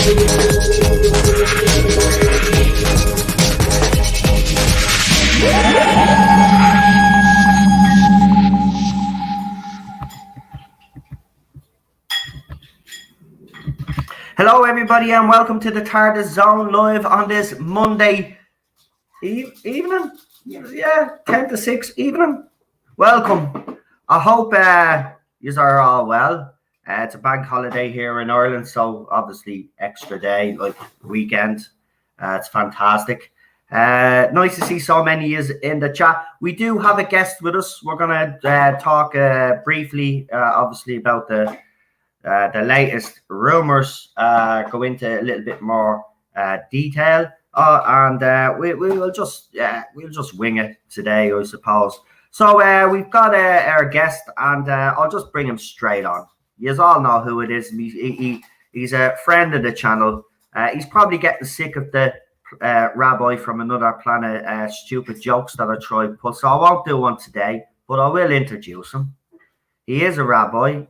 Hello, everybody, and welcome to the Tardis Zone live on this Monday evening. Yeah, 10 to 6 evening. Welcome. I hope you are all well. It's a bank holiday here in Ireland, so obviously extra day, like weekend. It's fantastic. Nice to see so many is in the chat. We do have a guest with us. We're going to talk briefly, obviously, about the latest rumors, go into a little bit more detail, and we'll just wing it today, I suppose. So we've got our guest, and I'll just bring him straight on. You all know who it is. He's a friend of the channel. He's probably getting sick of the rabbi from another planet stupid jokes that I try to put. So I won't do one today, but I will introduce him. He is a rabbi,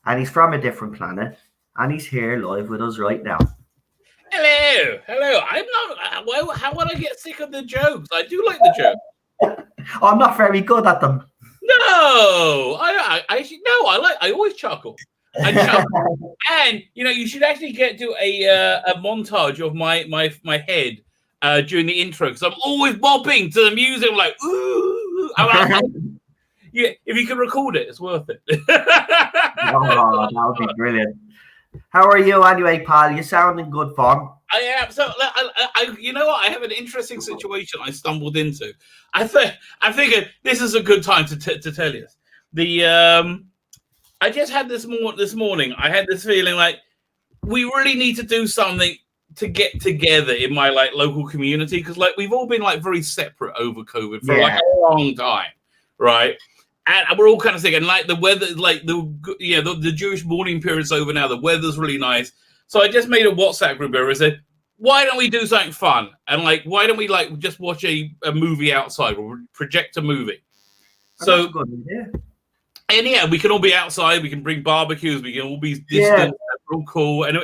and he's from a different planet, and he's here live with us right now. Hello. I'm not. How would I get sick of the jokes? I do like the jokes. I'm not very good at them. No, I always chuckle. I chuckle. And you should actually get to a montage of my head during the intro, because I'm always bobbing to the music. I'm like, ooh. Yeah, if you can record it, it's worth it. Oh, that would be brilliant. How are you anyway, pal? You sound in good form. I am. So, you know what? I have an interesting situation I stumbled into. I figured this is a good time to tell you. I just had this morning. I had this feeling like we really need to do something to get together in my local community, because we've all been very separate over COVID for a long time, right? And we're all kind of sick, and the weather, the Jewish mourning period's over now. The weather's really nice, so I just made a WhatsApp group where I said, "Why don't we do something fun? And why don't we just watch a movie outside, or project a movie?" So, that's a good idea. And yeah, we can all be outside. We can bring barbecues. We can all be distant. We're all cool. And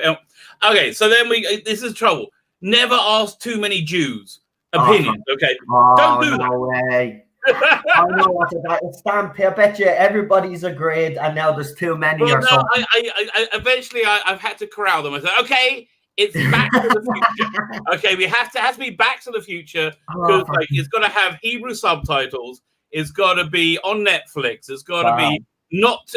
okay, so then this is trouble. Never ask too many Jews' opinions. Okay, don't do that. No way. I know what it's Stamp. I bet you everybody's agreed, and now there's too many or something. I eventually I've had to corral them. I said, okay, it's Back to the Future. Okay, we have to be Back to the Future, because it's got to have Hebrew subtitles. It's got to be on Netflix. It's got to be not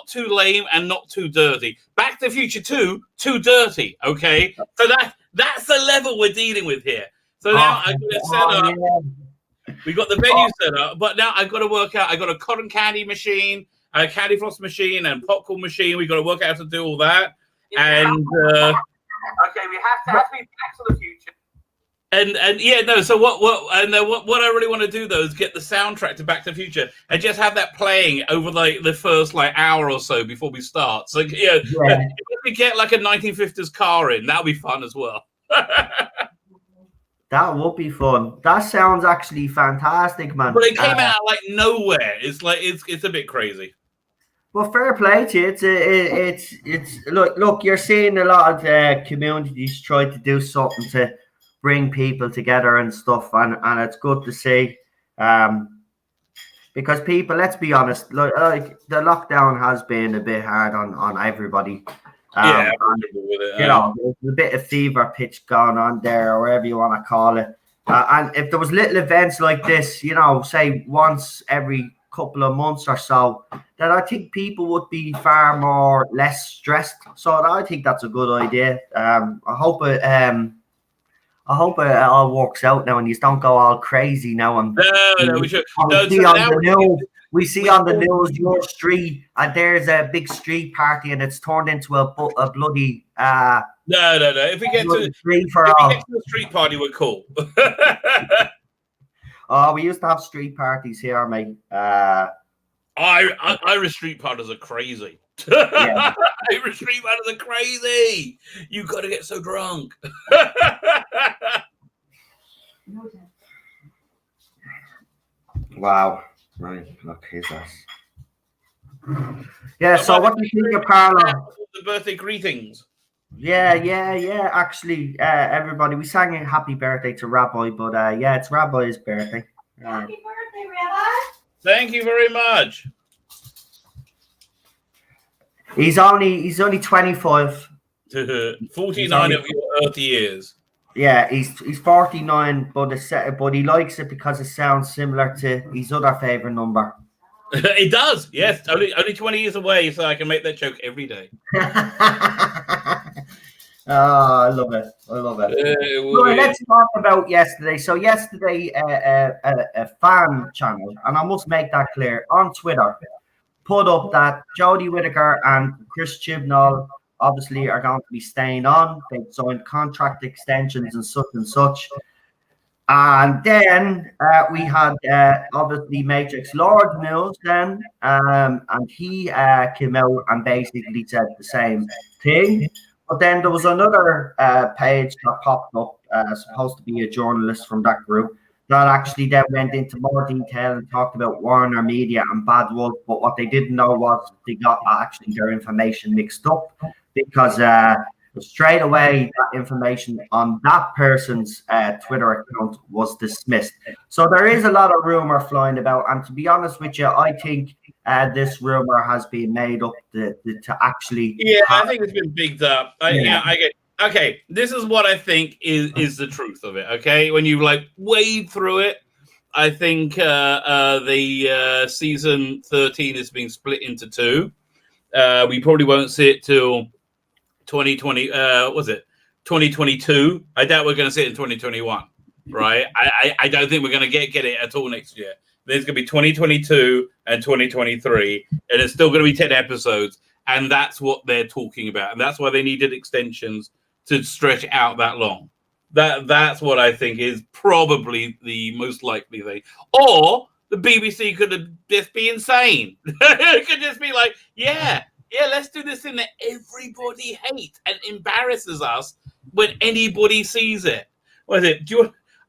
too lame and not too dirty. Back to the Future 2, too dirty. Okay, so that's the level we're dealing with here. So now I'm going to set up. Yeah. We got the venue set up, but now I've got to work out. I got a cotton candy machine, a candy floss machine, and popcorn machine. We got to work out how to do all that. And okay, we have to be Back to the Future. And yeah, no. So what I really want to do though is get the soundtrack to Back to the Future and just have that playing over the first hour or so before we start. So if we get a 1950s car in, that'll be fun as well. That would be fun. That sounds actually fantastic, man. But it came out nowhere. It's a bit crazy. Well, fair play to you. It's look. You're seeing a lot of communities try to do something to bring people together and stuff, and it's good to see. Because people, let's be honest, the lockdown has been a bit hard on everybody. There's a bit of fever pitch going on there, or whatever you want to call it. And if there was little events like this, say once every couple of months or so, then I think people would be far more less stressed. So I think that's a good idea. I hope it all works out now, and you don't go all crazy now. And we should. We see on the news your street, and there's a big street party, and it's turned into a bloody. No. If we get to the street party, we're cool. We used to have street parties here, mate. Irish street parties are crazy. Irish street parties are crazy. You got to get so drunk. Wow. Right, look, here's us. Yeah, so what do you think of Parler? The birthday greetings. Yeah. Actually, everybody, we sang a happy birthday to Rabbi, but yeah, it's Rabbi's birthday. Happy birthday, Rabbi. Thank you very much. He's only 25. 49 of your earth years. Yeah, he's 49, but he likes it because it sounds similar to his other favorite number. It does, yes. Only 20 years away, so I can make that joke every day. I love it. Right, let's talk about yesterday. So yesterday, a fan channel, and I must make that clear, on Twitter, put up that Jodie Whittaker and Chris Chibnall obviously are going to be staying on. They've signed contract extensions and such. And then we had obviously Matrix Lord news then, and he came out and basically said the same thing. But then there was another page that popped up, supposed to be a journalist from that group, that actually then went into more detail and talked about Warner Media and Bad Wolf. But what they didn't know was they got actually their information mixed up, because straight away that information on that person's Twitter account was dismissed. So there is a lot of rumor flying about, and to be honest with you, I think this rumor has been made up to actually. Yeah, I think it's been bigged up. I get. Okay, this is what I think is the truth of it. Okay, when you like wade through it, I think the season 13 is being split into two. We probably won't see it till 2020. Was it 2022? I doubt we're going to see it in 2021. Right? I don't think we're going to get it at all next year. There's going to be 2022 and 2023, and it's still going to be 10 episodes, and that's what they're talking about, and that's why they needed extensions to stretch out that long. That's what I think is probably the most likely thing. Or the BBC could just be insane. It could just be like, yeah, let's do this thing that everybody hates and embarrasses us when anybody sees it. What is it?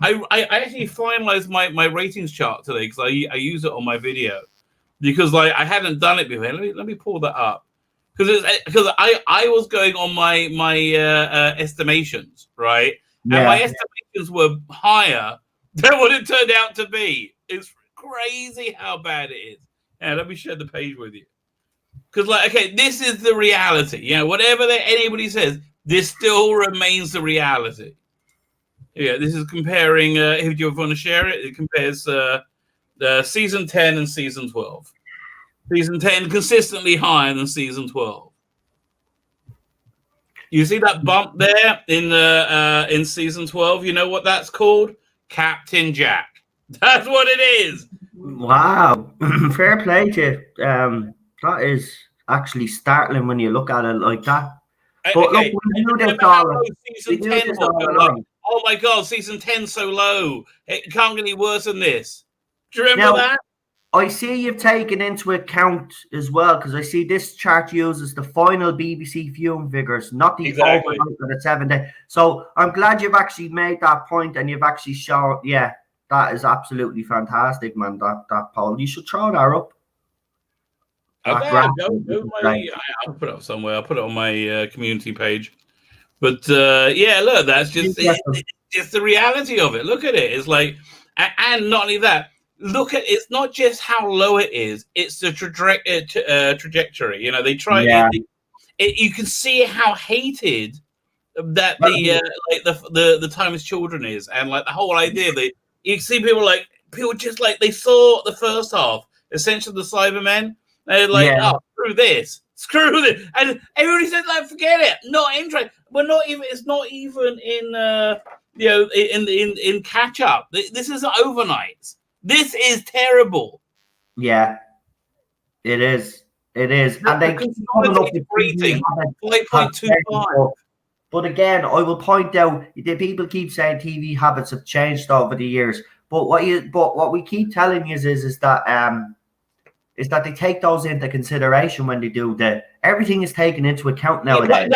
I actually finalized my ratings chart today because I use it on my video, because like I hadn't done it before. Let me pull that up. Because I was going on my estimations, right? Yeah. And my estimations were higher than what it turned out to be. It's crazy how bad it is. Yeah, let me share the page with you. Because like, okay, this is the reality. You know, whatever anybody says, this still remains the reality. Yeah, this is comparing. If you want to share it, it compares season 10 and season 12. Season 10 consistently higher than season 12. You see that bump there in season 12? You know what that's called? Captain Jack. That's what it is. Wow. Fair play to you. That is actually startling when you look at it like that. But okay. Look, we knew this all. Season 10 was oh my God, season 10 so low. It can't get any worse than this. Do you remember that? I see you've taken into account as well, because I see this chart uses the final BBC viewing figures, not the overnight of the 7 day. So I'm glad you've actually made that point and you've actually shown, yeah, that is absolutely fantastic, man. That poll. You should throw that up. I'll put it up somewhere. I'll put it on my community page. But yeah, look, that's just it's the reality of it. Look at it. It's like, and not only that, look at it's not just how low it is; it's the trajectory. You know, they try. Yeah. You can see how hated that the Times Children is, and like the whole idea that you see people just like they saw the first half, essentially the Cybermen. They're like, oh, screw this, and everybody said, like, forget it, not interested. We're not even. It's not even in in catch up. This is overnights. This is terrible. Yeah, it is. It is, and they rating 5.25. But again, I will point out the people keep saying TV habits have changed over the years. But what we keep telling you is that they take those into consideration when they do everything is taken into account nowadays.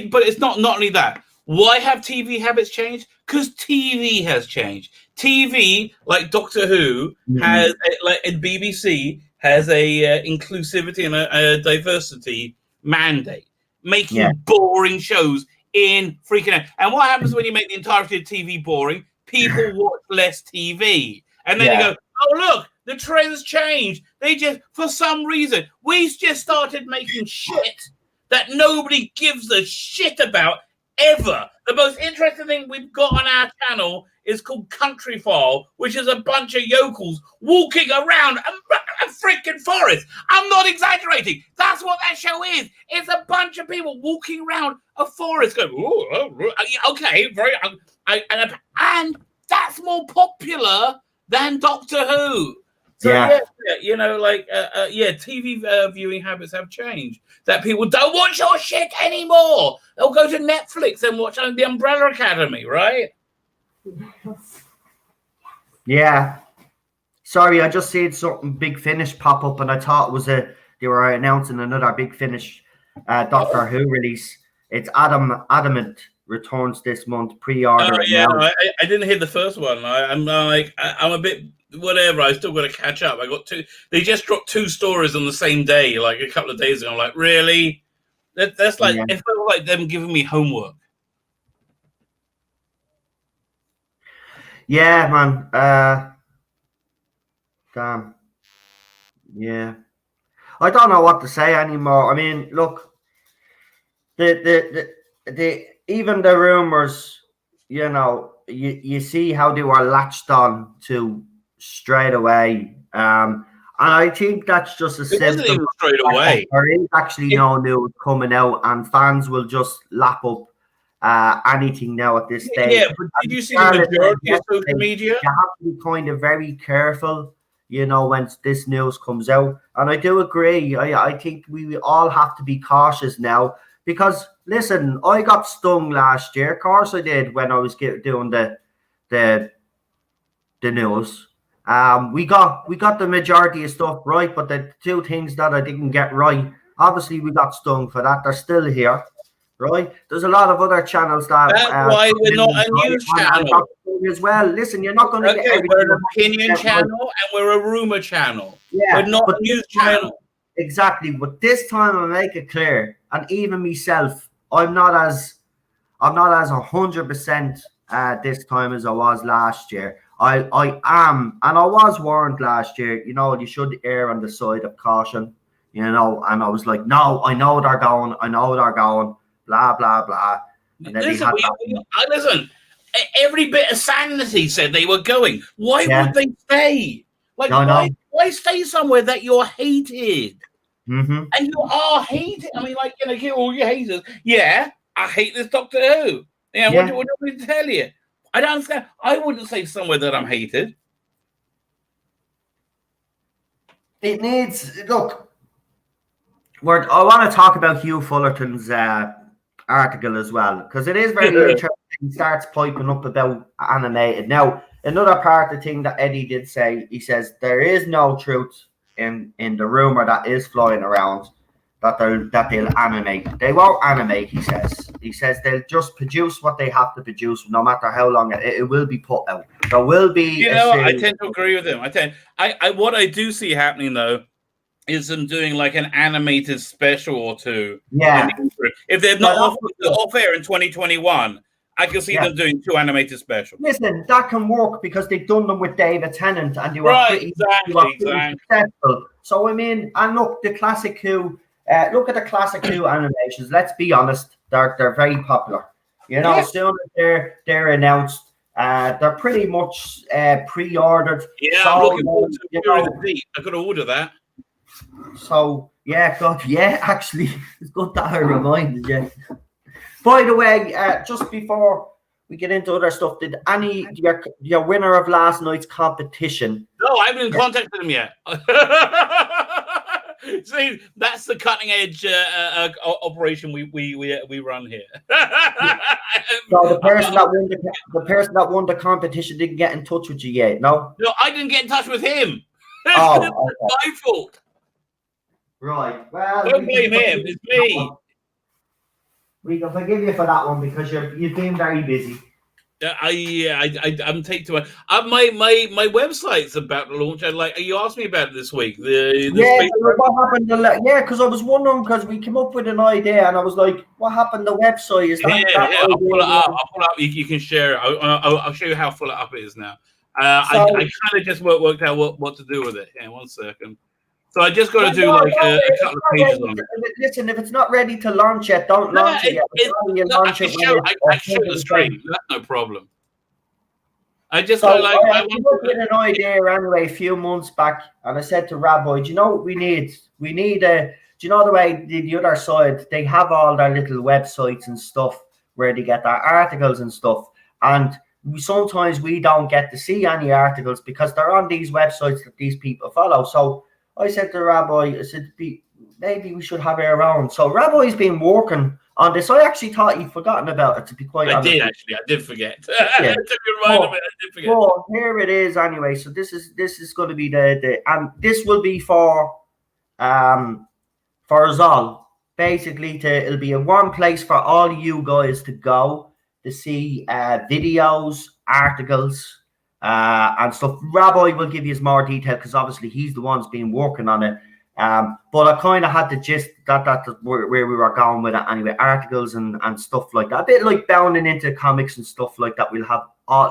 But it's not only that. Why have TV habits changed? Because TV has changed. TV, like Doctor Who, has and BBC has a inclusivity and a diversity mandate. making boring shows in freaking out. And what happens when you make the entirety of TV boring? People watch less TV. And then you go, oh, look, the trends change. They just, for some reason, we just started making shit that nobody gives a shit about ever. The most interesting thing we've got on our channel is called Country File, which is a bunch of yokels walking around a freaking forest. I'm not exaggerating. That's what that show is. It's a bunch of people walking around a forest going, ooh, okay, very, and that's more popular than Doctor Who. So, TV viewing habits have changed. That people don't watch your shit anymore. They'll go to Netflix and watch The Umbrella Academy, right? Yeah. Sorry, I just seen something Big Finish pop up, and I thought it was they were announcing another Big Finish Doctor Who release. It's Adamant returns this month, pre-order. Oh yeah, no, I didn't hear the first one. I'm a bit whatever. I still got to catch up. I got two. They just dropped 2 stories on the same day, like a couple of days ago. I'm like, really? That's like it felt like them giving me homework. Yeah, man. Damn. Yeah. I don't know what to say anymore. I mean, look, the even the rumors, you know, you see how they were latched on to straight away. And I think that's just a symptom. It wasn't even straight away. There is actually no news coming out, and fans will just lap up anything now at this stage. Yeah, but did you see the majority of social media? You have to be kind of very careful, you know, when this news comes out. And I do agree. I think we all have to be cautious now because, listen, I got stung last year. Of course I did when I was doing the news. We got the majority of stuff right, but the 2 things that I didn't get right, obviously we got stung for that. They're still here. Right, there's a lot of other channels that. That's why we're not a news channel as well. Listen, you're not going to get. We're an opinion channel and we're a rumor channel. Yeah, we're not a news channel. Exactly, but this time I make it clear, and even myself, I'm not as 100% this time as I was last year. I am, and I was warned last year. You know, you should err on the side of caution. You know, and I was like, no, I know they're going. Blah, blah, blah. And then listen, every bit of sanity said they were going. Why would they stay? Like, why stay somewhere that you're hated? Mm-hmm. And you are hated. I mean, like, you know, get all your haters. Yeah, I hate this Doctor Who. Yeah, what do you want me to tell you? I don't understand. I wouldn't say somewhere that I'm hated. It needs, look, I want to talk about Hugh Fullerton's article as well, because it is very interesting. He starts piping up about animated. Now, another part of the thing that Eddie did say, he says there is no truth in the rumor that is flying around that they'll animate. They won't animate, he says. He says they'll just produce what they have to produce, no matter how long it will be put out. There will be. You know, I tend to agree with him. What I do see happening though is them doing like an animated special or 2. Yeah. If they're not off air in 2021, I can see them doing 2 animated specials. Listen, that can work because they've done them with David Tennant and they were pretty successful. So I mean, and look, the classic Who, look at the classic Who animations. Let's be honest, they're very popular. You know, as soon as they're announced, they're pretty much pre-ordered. Yeah, so, I'm looking forward to the Deep. I got to order that. So actually, it's good that I reminded you. By the way, just before we get into other stuff, did your winner of last night's competition? No, I haven't even contacted him yet. See, that's the cutting edge operation we run here. So the person that won the competition didn't get in touch with you yet, no? No, I didn't get in touch with him. Oh, it's my fault. Right. Well, don't blame him. It's me. We can forgive you for that one because you've been very busy. I'm taking to my website's about to launch. You asked me about it this week. The Yeah, space what happened? Yeah, because I was wondering because we came up with an idea, and I was like, "What happened? The website is that yeah. that I'll pull it idea?" up. I'll pull it up. You can share it. I'll show you how full it up it is now. I So, kind of just worked out what to do with it. Yeah, 1 second. So I just got to well, do no, like no, a if couple it's of not pages ready on it. listen, if it's not ready to launch yet, don't No, launch it yet. You no, I launch can it when show. it's I can show the screen. That's no problem. I just So got like I I came want up with an idea anyway a few months back, and I said to Rabbi, "Do you know what we need? We need a. Do you know the way the other side they have all their little websites and stuff where they get their articles and stuff, and sometimes we don't get to see any articles because they're on these websites that these people follow." So I said to Rabbi, I said, maybe we should have our own. So Rabbi's been working on this. I actually thought he'd forgotten about it, to be quite honest. I did forget. Yeah. It took me a reminder, but I did forget. Well, here it is anyway. So this is going to be the and this will be for us all. Basically, it'll be a one place for all you guys to go to see videos, articles, and stuff. Rabbi will give you more detail because obviously he's the one's been working on it. But I kind of had the gist that's where we were going with it anyway. Articles and stuff like that. A bit like bounding into comics and stuff like that. We'll have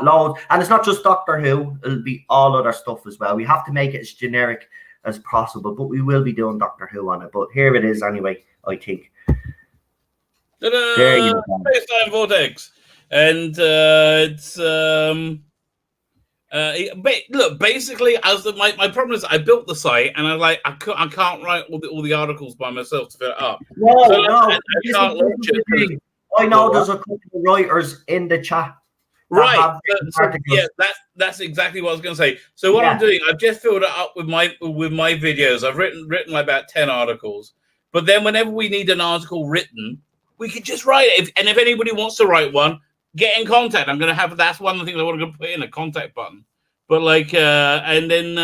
loads, and it's not just Doctor Who. It'll be all other stuff as well. We have to make it as generic as possible, but we will be doing Doctor Who on it. But here it is anyway, I think. There you go. Space-time vortex, and it's look, basically, my problem is I built the site and I can't write all the articles by myself to fill it up. No. I know there's a couple of writers in the chat. Right. Yeah, that's exactly what I was going to say. So what I'm doing, I've just filled it up with my videos. I've written like about 10 articles. But then whenever we need an article written, we can just write it. And if anybody wants to write one, get in contact. I'm going to have that's one of the things I want to put in a contact button. But like, and then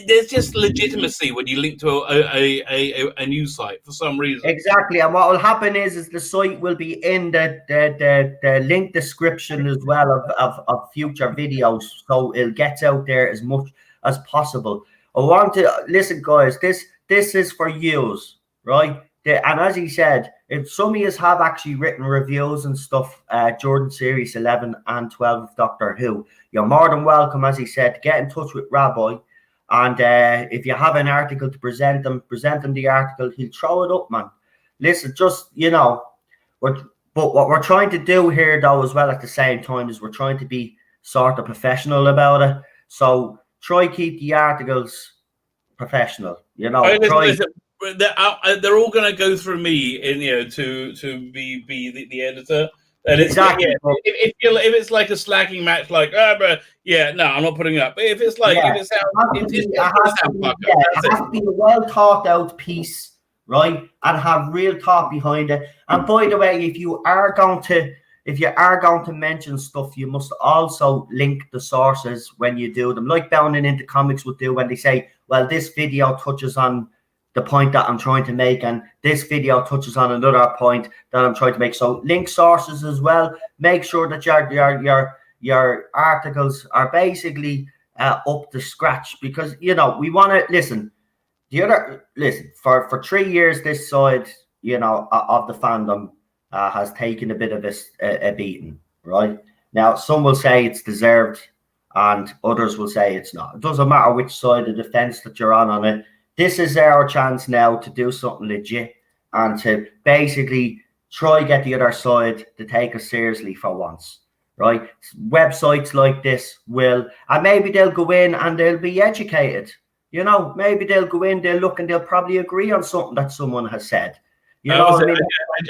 there's just legitimacy when you link to a news site for some reason. Exactly, and what will happen is the site will be in the link description as well of future videos, so it gets out there as much as possible. I want to listen, guys. This is for yous, right? And as he said, if some of you have actually written reviews and stuff during series 11 and 12 of Doctor Who, you're more than welcome, as he said, to get in touch with Rabbi. And if you have an article to present him the article. He'll throw it up, man. Listen, just, but what we're trying to do here, though, as well at the same time, is we're trying to be sort of professional about it. So try keep the articles professional, Listen, they're all going to go through me, to be the editor. And exactly. If it's like a slacking match, like no, I'm not putting it up. But if it's like it has to be a well thought out piece, right, and have real thought behind it. And by the way, if you are going to mention stuff, you must also link the sources when you do them, like Bounding Into Comics would do when they say, well, this video touches on the point that I'm trying to make, and this video touches on another point that I'm trying to make. So link sources as well. Make sure that your articles are basically up to scratch, because we want to listen. For 3 years, this side of the fandom has taken a bit of a beating. Right now, some will say it's deserved, and others will say it's not. It doesn't matter which side of the fence that you're on it. This is our chance now to do something legit and to basically try get the other side to take us seriously for once, right? Websites like this and maybe they'll go in and they'll be educated. Maybe they'll go in, they'll look, and they'll probably agree on something that someone has said. I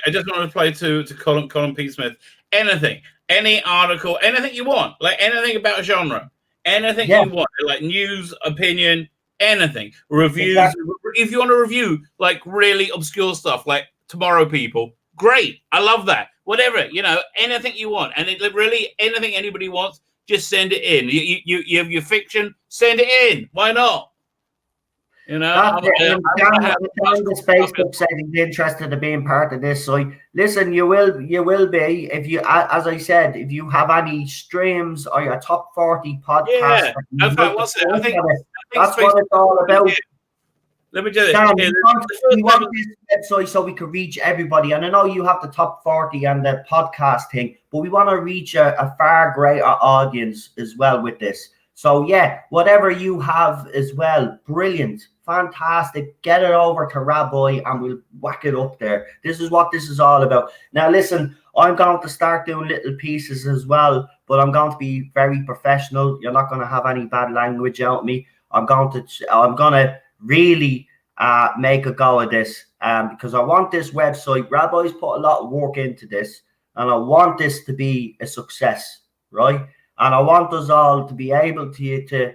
just want to reply to Colin P. Smith. Anything, any article, anything you want, like anything about a genre, anything you want, like news, opinion, anything, reviews. Exactly. If you want to review like really obscure stuff, like Tomorrow People, great. I love that. Whatever, anything you want, and really anything anybody wants, just send it in. You have your fiction, send it in. Why not? You know, That's it. And this Facebook said he's interested in being part of this. So listen, you will be if you, as I said, if you have any streams or your top 40 podcasts. Yeah, in fact, what's it? I think that's what it's all about. Let me just. Dan, we want this website so we can reach everybody. And I know you have the top 40 and the podcast thing, but we want to reach a far greater audience as well with this. So yeah, whatever you have as well, brilliant, fantastic. Get it over to Rabbi and we'll whack it up there. This is what this is all about. Now listen, I'm going to start doing little pieces as well, but I'm going to be very professional. You're not going to have any bad language out of me. I'm going to really make a go of this because I want this website. Rabbi's put a lot of work into this, and I want this to be a success, right? And I want us all to be able to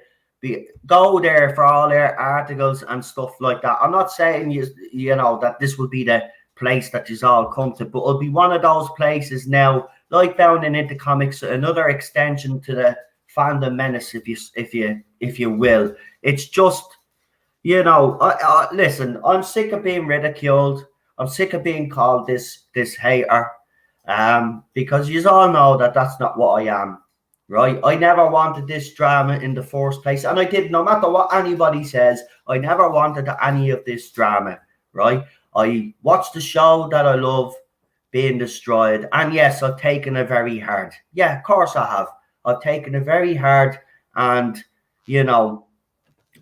go there for all their articles and stuff like that. I'm not saying you know that this will be the place that you all come to, but it'll be one of those places now, like Founding Into Comics, another extension to the fandom menace, if you will. It's just, you know, listen, I'm sick of being ridiculed. I'm sick of being called this hater, because you all know that that's not what I am. Right, I never wanted this drama in the first place, and I did. No matter what anybody says, I never wanted any of this drama. Right, I watched the show that I love being destroyed, and yes, I've taken it very hard. Yeah, of course I have. I've taken it very hard, and you know,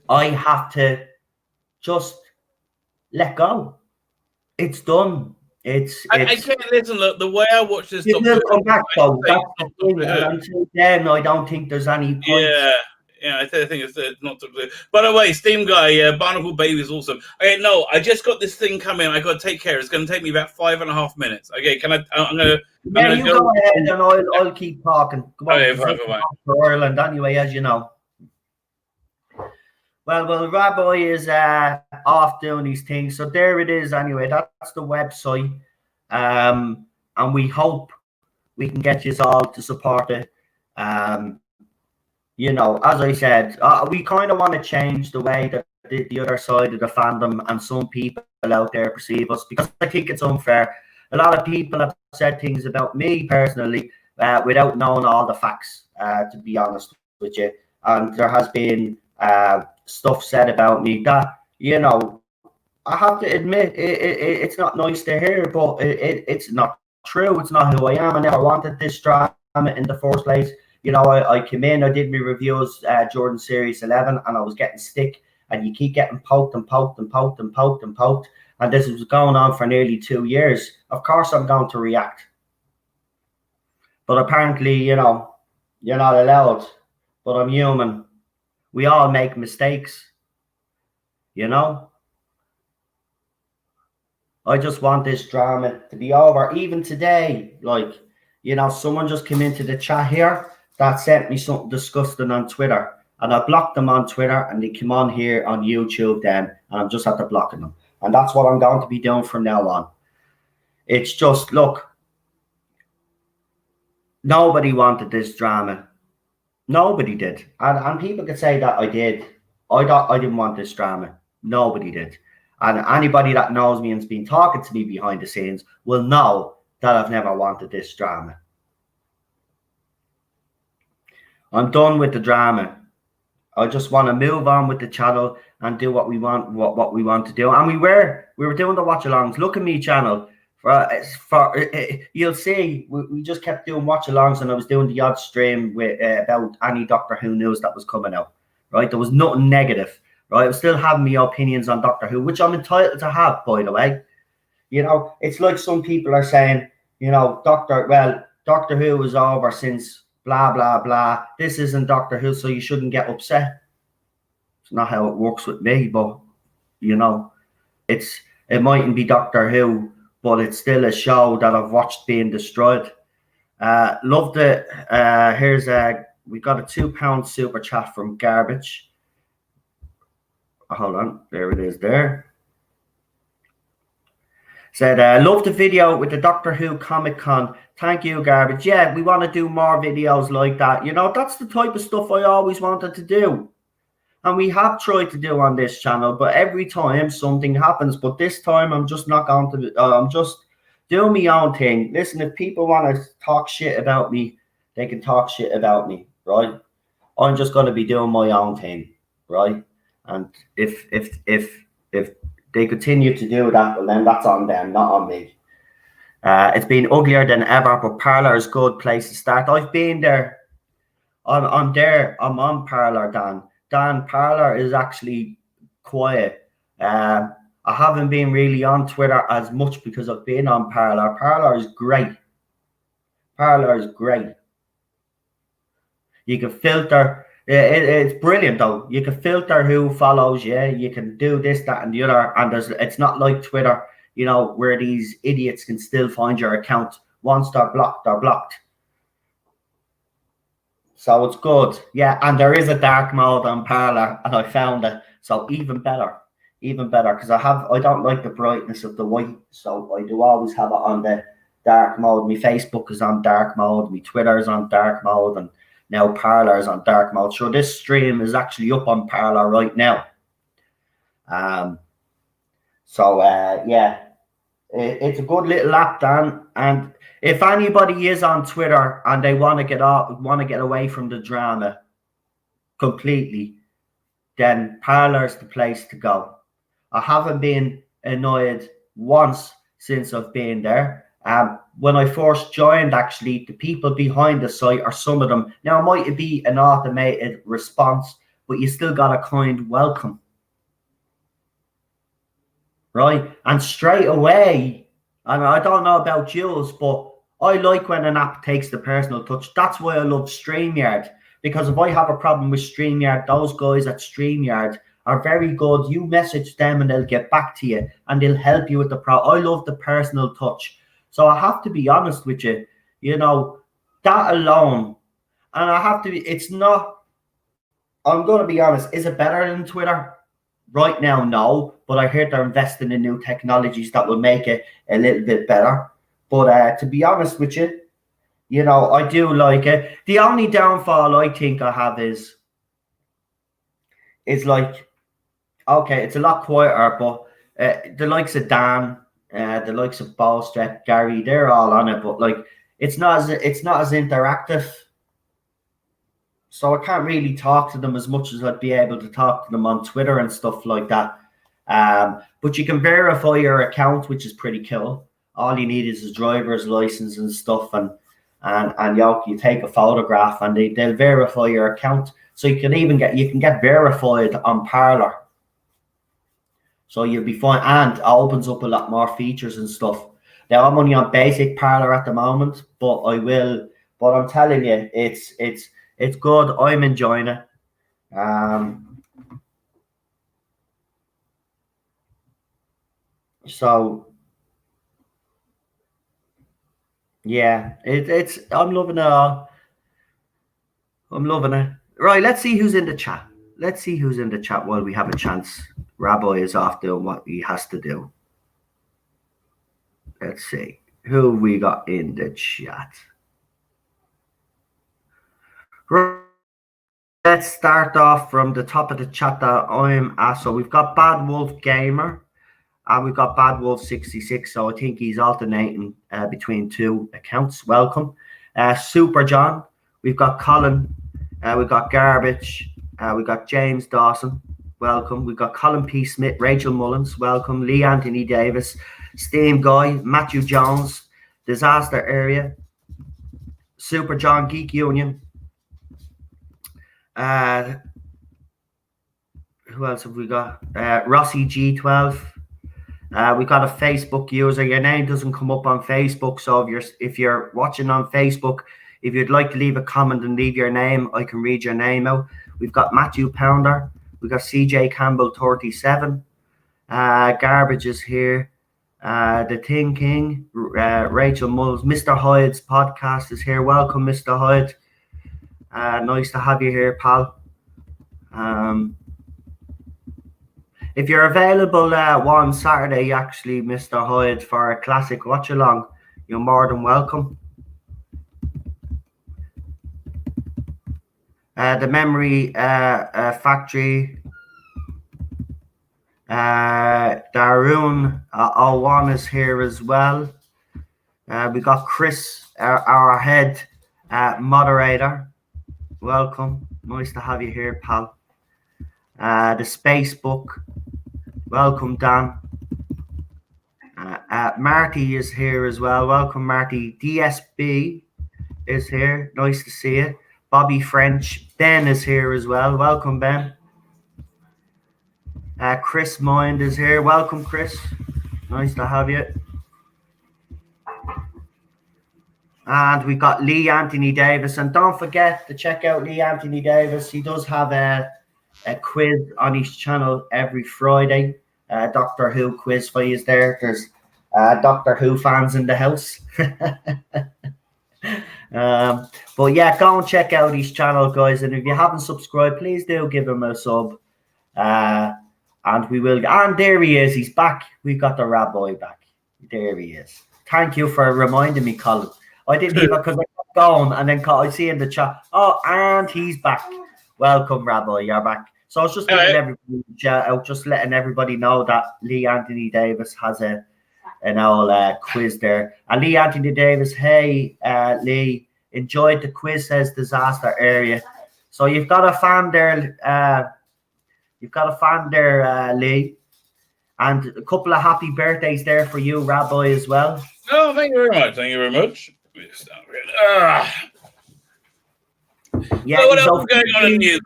I have to just let go. It's done. I can't listen. Look, the way I watch this, it will come back though. That's the thing. Until then, I don't think there's any point. Yeah. I think it's not to do. By the way, Steam guy, Barnacle Baby is awesome. Okay, no, I just got this thing coming. I got to take care. It's going to take me about 5.5 minutes. Okay, can I? I'm gonna. Yeah, you go ahead, and I'll keep talking. Come on, okay, for Ireland anyway, as you know. Well, Rabbi is off doing these things. So there it is anyway. That's the website. And we hope we can get you all to support it. You know, as I said, we kind of want to change the way that the other side of the fandom and some people out there perceive us, because I think it's unfair. A lot of people have said things about me personally without knowing all the facts, to be honest with you. And there has been stuff said about me that, you know, I have to admit it's not nice to hear, but it's not true. It's not who I am. I never wanted this drama in the first place. You know, I came in, I did my reviews during Series 11, and I was getting stick, and you keep getting poked and poked and poked and poked and poked, and this was going on for nearly 2 years. Of course I'm going to react. But apparently, you know, you're not allowed. But I'm human. We all make mistakes, you know. I just want this drama to be over. Even today, like, you know, someone just came into the chat here that sent me something disgusting on Twitter, and I blocked them on Twitter, and they came on here on YouTube then, and I'm just after blocking them. And that's what I'm going to be doing from now on. It's just, look, nobody wanted this drama. Nobody did. And people could say that I did. I didn't want this drama. Nobody did. And anybody that knows me and's been talking to me behind the scenes will know that I've never wanted this drama. I'm done with the drama. I just want to move on with the channel and do what we want, what we want to do. And we were doing the watch-alongs. Look at me channel. You'll see we just kept doing watch-alongs, and I was doing the odd stream with about any Doctor Who news that was coming out. Right, there was nothing negative. Right, I was still having my opinions on Doctor Who, which I'm entitled to have, by the way. You know, it's like some people are saying, you know, Doctor Who is over since blah blah blah. This isn't Doctor Who, so you shouldn't get upset. It's not how it works with me, but you know, it mightn't be Doctor Who, but it's still a show that I've watched being destroyed. Loved it. Here's we got a £2 super chat from Garbage. Hold on, there it is there. Said, love the video with the Doctor Who Comic Con. Thank you, Garbage. Yeah, we want to do more videos like that. You know, that's the type of stuff I always wanted to do. And we have tried to do on this channel, but every time something happens. But this time I'm just not going to, I'm just doing my own thing. Listen, if people want to talk shit about me, they can talk shit about me, right? I'm just going to be doing my own thing, right? And if they continue to do that, well, then that's on them, not on me. It's been uglier than ever, but Parler is a good place to start. I've been there. I'm there. I'm on Parler, Dan. Dan, Parler is actually quiet. I haven't been really on Twitter as much because I've been on Parler. Parler is great. Parler is great. You can filter. It's brilliant though. You can filter who follows you. You can do this, that, and the other. And it's not like Twitter, you know, where these idiots can still find your account. Once they're blocked, they're blocked. So it's good. Yeah, and there is a dark mode on Parler, and I found it. So even better, because I don't like the brightness of the white, so I do always have it on the dark mode. My Facebook is on dark mode, my Twitter is on dark mode, and now Parler is on dark mode. So this stream is actually up on Parler right now. Yeah, it's a good little app, Dan. And if anybody is on Twitter and they want to get away from the drama completely, then Parler's the place to go. I haven't been annoyed once since I've been there. When I first joined, actually, the people behind the site are some of them. Now, it might be an automated response, but you still got a kind welcome. Right? And straight away, and I don't know about Jules, but I like when an app takes the personal touch. That's why I love StreamYard. Because if I have a problem with StreamYard, those guys at StreamYard are very good. You message them and they'll get back to you and they'll help you with the problem. I love the personal touch. So I have to be honest with you, you know, that alone, and I have to be, it's not, I'm going to be honest, is it better than Twitter? Right now, no, but I heard they're investing in new technologies that will make it a little bit better. But to be honest with you, you know, I do like it. The only downfall I think I have is like, okay, it's a lot quieter, but the likes of Dan, the likes of Ballstrap, Gary, they're all on it, but like it's not as interactive. So I can't really talk to them as much as I'd be able to talk to them on Twitter and stuff like that. But you can verify your account, which is pretty cool. All you need is a driver's license and stuff, and you take a photograph and they'll verify your account. So you can get verified on Parler. So you'll be fine, and it opens up a lot more features and stuff. Now I'm only on basic Parler at the moment, but I will. But I'm telling you, it's good. I'm enjoying it. So yeah, it's I'm loving it all. I'm loving it. Right, let's see who's in the chat. Let's see who's in the chat while we have a chance. Rabbi is off doing what he has to do. Let's see who we got in the chat. Right, let's start off from the top of the chat that I'm at. So we've got Bad Wolf Gamer and we've got Bad Wolf 66. So I think he's alternating between two accounts. Welcome. Super John. We've got Colin. We've got Garbage. We've got James Dawson. Welcome. We've got Colin P. Smith, Rachel Mullins. Welcome. Lee Anthony Davis, Steam Guy, Matthew Jones, Disaster Area, Super John, Geek Union. Who else have we got? Rossi G12. We got a Facebook user. Your name doesn't come up on Facebook, so if you're watching on Facebook, if you'd like to leave a comment and leave your name, I can read your name out. We've got Matthew Pounder. We've got CJ Campbell 37. Garbage is here. The Thing King, Rachel Mulls. Mr. Hyde's podcast is here. Welcome, Mr. Hyde. Nice to have you here, pal. If you're available one Saturday, actually, Mr. Hyde, for a classic watch along, you're more than welcome. The Memory Factory. Darun 01 is here as well. We got Chris, our head moderator. Welcome. Nice to have you here, pal. The Space Book. Welcome, Dan. Marty is here as well. Welcome, Marty. DSB is here. Nice to see you. Bobby French. Ben is here as well. Welcome, Ben. Chris Mind is here. Welcome, Chris. Nice to have you. And we got Lee Anthony Davis. And don't forget to check out Lee Anthony Davis. He does have a quiz on his channel every Friday. Doctor Who quiz for you is there. There's Doctor Who fans in the house. But yeah, go and check out his channel, guys. And if you haven't subscribed, please do give him a sub. And we will. And there he is. He's back. We got the Rabbi back. There he is. Thank you for reminding me, Colin. I didn't even because I kept going, and then I see in the chat. Oh, and he's back. Welcome, Rabbi. You're back. So I was just letting everybody just letting everybody know that Lee Anthony Davis has an old quiz there. And Lee Anthony Davis, hey Lee, enjoyed the quiz, says disaster area. So you've got a fan there, Lee, and a couple of happy birthdays there for you, Rabbi, as well. Oh, thank you very much. Thank you very much. Yeah, so what else is going on in the news?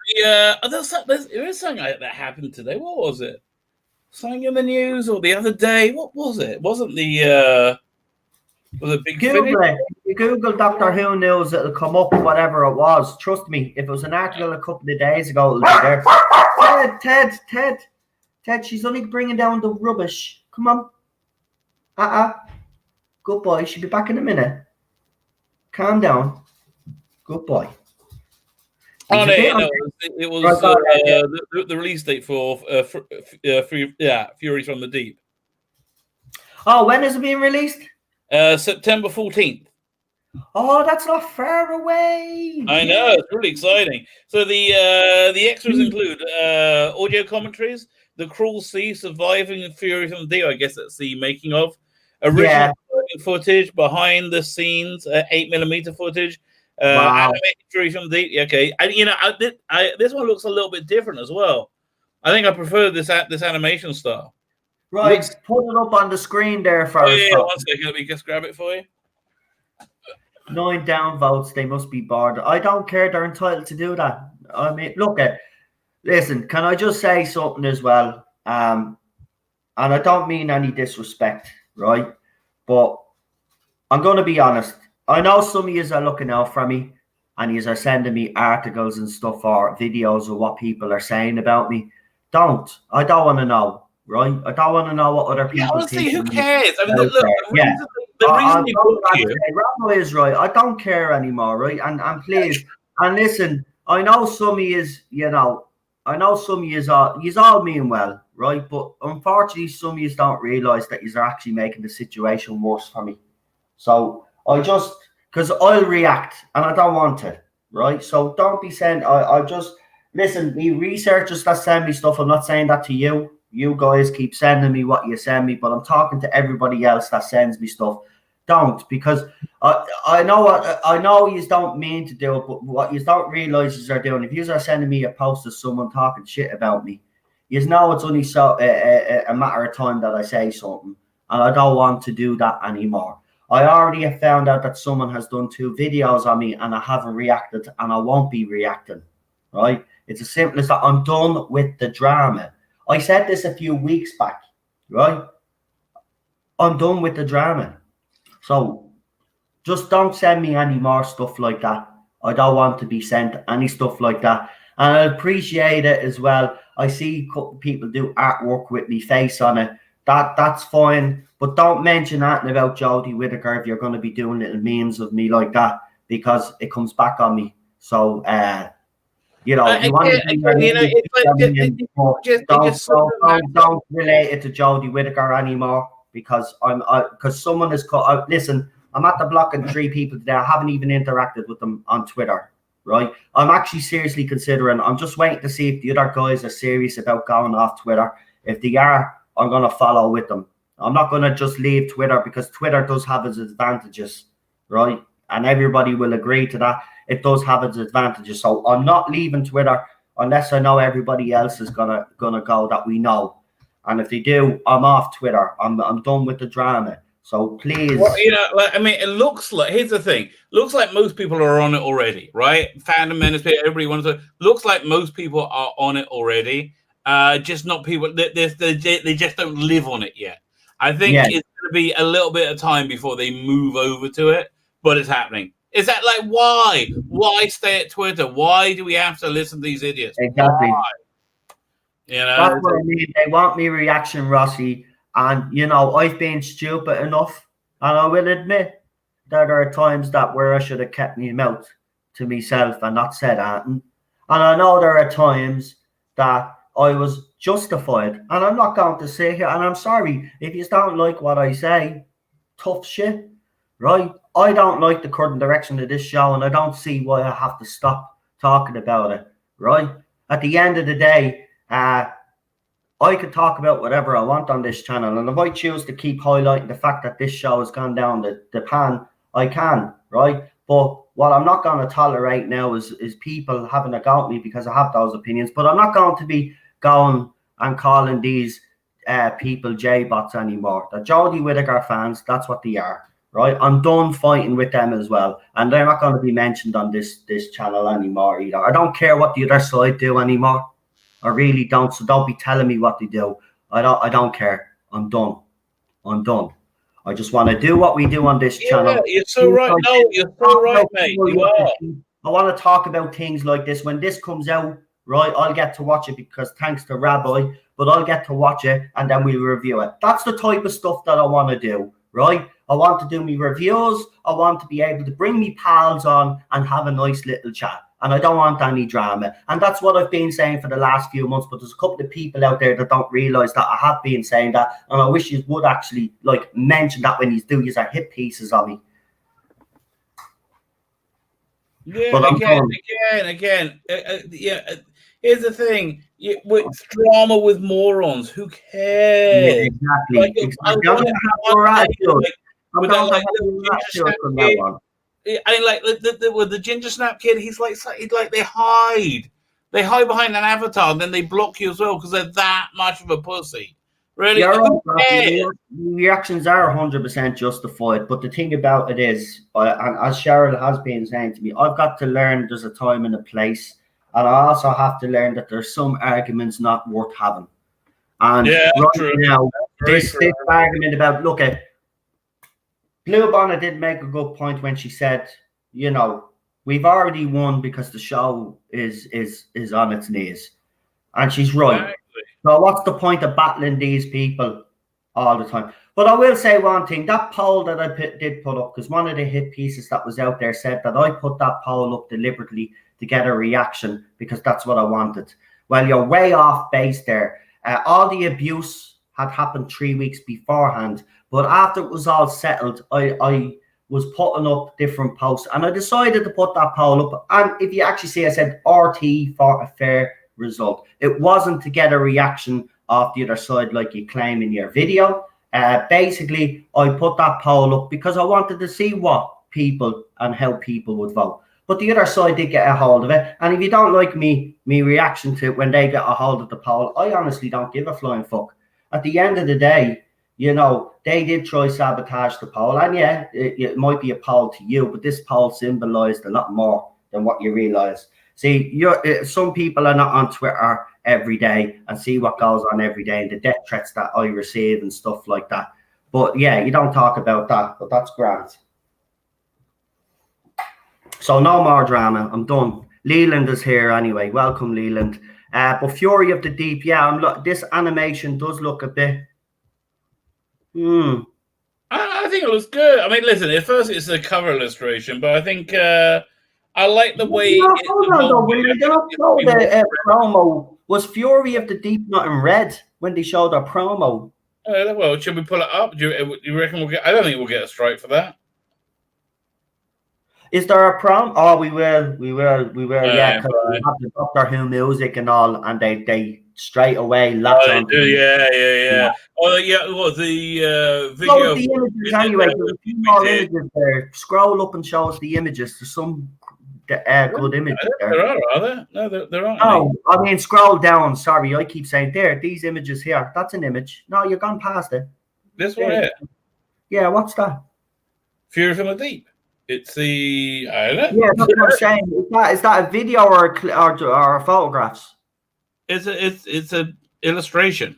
There is something that happened today. What was it? Something in the news or the other day? What was it? Wasn't the was it big Google it. You Google Doctor Who news, it'll come up, whatever it was. Trust me, if it was an article a couple of days ago, it'll be there. Ted, she's only bringing down the rubbish. Come on. Good boy. She'll be back in a minute. Calm down. Good boy. It was the release date for Furies from the Deep. Oh, when is it being released? September 14th. Oh, that's not far away. I know, it's really exciting. So the extras include audio commentaries, the Cruel Sea, Surviving Fury from the Deep. I guess that's the making of original footage, behind the scenes, 8mm footage. Animated Fury from the Deep. Okay, and this one looks a little bit different as well. I think I prefer this animation style. Right, put it up on the screen there for us. Yeah, 1 second. Let me just grab it for you. 9 downvotes. They must be bored. I don't care. They're entitled to do that. I mean, listen. Can I just say something as well? And I don't mean any disrespect, right? But I'm going to be honest. I know some of you are looking out for me, and you are sending me articles and stuff or videos of what people are saying about me. I don't want to know. Right, I don't want to know what other people honestly, who cares? I mean, the reason you is right. I don't care anymore, right? And please, and listen, I know some of you all mean well, right? But unfortunately, some of you don't realise that you're actually making the situation worse for me. So because I'll react, and I don't want to, right? So don't be saying I just listen. Me researchers that send me stuff. I'm not saying that to you. You guys keep sending me what you send me, but I'm talking to everybody else that sends me stuff. Don't, because I know you don't mean to do it, but what you don't realize is they're doing. If you are sending me a post of someone talking shit about me, you know it's only so a matter of time that I say something, and I don't want to do that anymore. I already have found out that someone has done 2 videos on me, and I haven't reacted, and I won't be reacting. Right? It's as simple as that. I'm done with the drama. I said this a few weeks back, right? I'm done with the drama. So just don't send me any more stuff like that. I don't want to be sent any stuff like that. And I appreciate it as well. I see people do artwork with me face on it. That's fine. But don't mention that about Jodie Whittaker if you're going to be doing little memes of me like that, because it comes back on me. So, don't relate it to Jodie Whittaker anymore, because someone is listen, I'm at the blocking 3 people today. I haven't even interacted with them on Twitter. right? I'm actually seriously considering. I'm just waiting to see if the other guys are serious about going off Twitter. If they are, I'm going to follow with them. I'm not going to just leave Twitter because Twitter does have its advantages, right? And everybody will agree to that. It does have its advantages. So I'm not leaving Twitter unless I know everybody else is gonna go that we know. And if they do, I'm off Twitter. I'm done with the drama. So please. Well, you know, I mean, it looks like, here's the thing. Looks like most people are on it already, right? Fandom ministry, everybody wants to. Looks like most people are on it already. Just not people. They just don't live on it yet. I think it's going to be a little bit of time before they move over to it, but it's happening. Is that like why? Why stay at Twitter? Why do we have to listen to these idiots? Exactly. Why? You know, that's what I mean. They want me reaction, Rossi, and you know I've been stupid enough, and I will admit that there are times that where I should have kept my mouth to myself and not said anything. And I know there are times that I was justified, and I'm not going to say here. And I'm sorry if you don't like what I say. Tough shit, right? I don't like the current direction of this show, and I don't see why I have to stop talking about it, right? At the end of the day, I could talk about whatever I want on this channel, and if I choose to keep highlighting the fact that this show has gone down the pan, I can, right? But what I'm not going to tolerate now is people having a go at me because I have those opinions. But I'm not going to be going and calling these people J-bots anymore. The Jodie Whittaker fans, that's what they are. Right, I'm done fighting with them as well, and they're not going to be mentioned on this channel anymore either. I don't care what the other side do anymore. I really don't. So don't be telling me what they do. I don't care. I'm done. I just want to do what we do on this channel. You're so right. No, you're so right, mate. You are. I want to talk about things like this when this comes out. Right, I'll get to watch it because thanks to Rabbi, but I'll get to watch it and then we'll review it. That's the type of stuff that I want to do. Right. I want to do me reviews. I want to be able to bring me pals on and have a nice little chat. And I don't want any drama. And that's what I've been saying for the last few months. But there's a couple of people out there that don't realise that I have been saying that. And I wish you would actually like mention that when you do use our hit pieces on me. Yeah, again. Here's the thing. It's drama with morons. Who cares? Yeah, exactly. I mean, like the Ginger Snap kid, he's like they hide behind an avatar, and then they block you as well because they're that much of a pussy. Really, reactions are 100% justified. But the thing about it is, and as Cheryl has been saying to me, I've got to learn there's a time and a place, and I also have to learn that there's some arguments not worth having. And now, this argument about look at. Blue Bonnet did make a good point when she said, you know, we've already won because the show is on its knees. And she's right. Exactly. So what's the point of battling these people all the time? But I will say one thing. That poll that I did put up, because one of the hit pieces that was out there said that I put that poll up deliberately to get a reaction because that's what I wanted. Well, you're way off base there. All the abuse had happened 3 weeks beforehand. But after it was all settled, I was putting up different posts and I decided to put that poll up. And if you actually see, I said RT for a fair result. It wasn't to get a reaction off the other side like you claim in your video. Basically, I put that poll up because I wanted to see what people and how people would vote. But the other side did get a hold of it. And if you don't like me reaction to it when they get a hold of the poll, I honestly don't give a flying fuck. At the end of the day, you know, they did try sabotage the poll. And yeah, it might be a poll to you, but this poll symbolized a lot more than what you realize. See, some people are not on Twitter every day and see what goes on every day and the death threats that I receive and stuff like that. But yeah, you don't talk about that, but that's grand. So no more drama. I'm done. Leland is here anyway. Welcome, Leland. But Fury of the Deep, yeah, this animation does look a bit. I think it looks good. I mean, listen, at first it's a cover illustration, but I think I like the way. The promo was Fury of the Deep not in red when they showed our promo. Well, should we pull it up? Do you reckon we'll get? I don't think we'll get a strike for that. Is there a prom? Oh, we will. Yeah, because we Right. have the Doctor Who music and all, and they straight away Oh, latch they on. do, yeah. Oh, yeah. What the Show us video? the images anyway. There's a few more images there. Scroll up and show us the images. There's some good images there. Are there? No, there aren't. No, I mean scroll down. Sorry, I keep saying there. These images here. That's an image. No, you've gone past it. This one here. Yeah, what's that? Fury from the Deep. It's the I don't know. Yeah, that's what I'm saying. Is that a video or photographs? It's a illustration.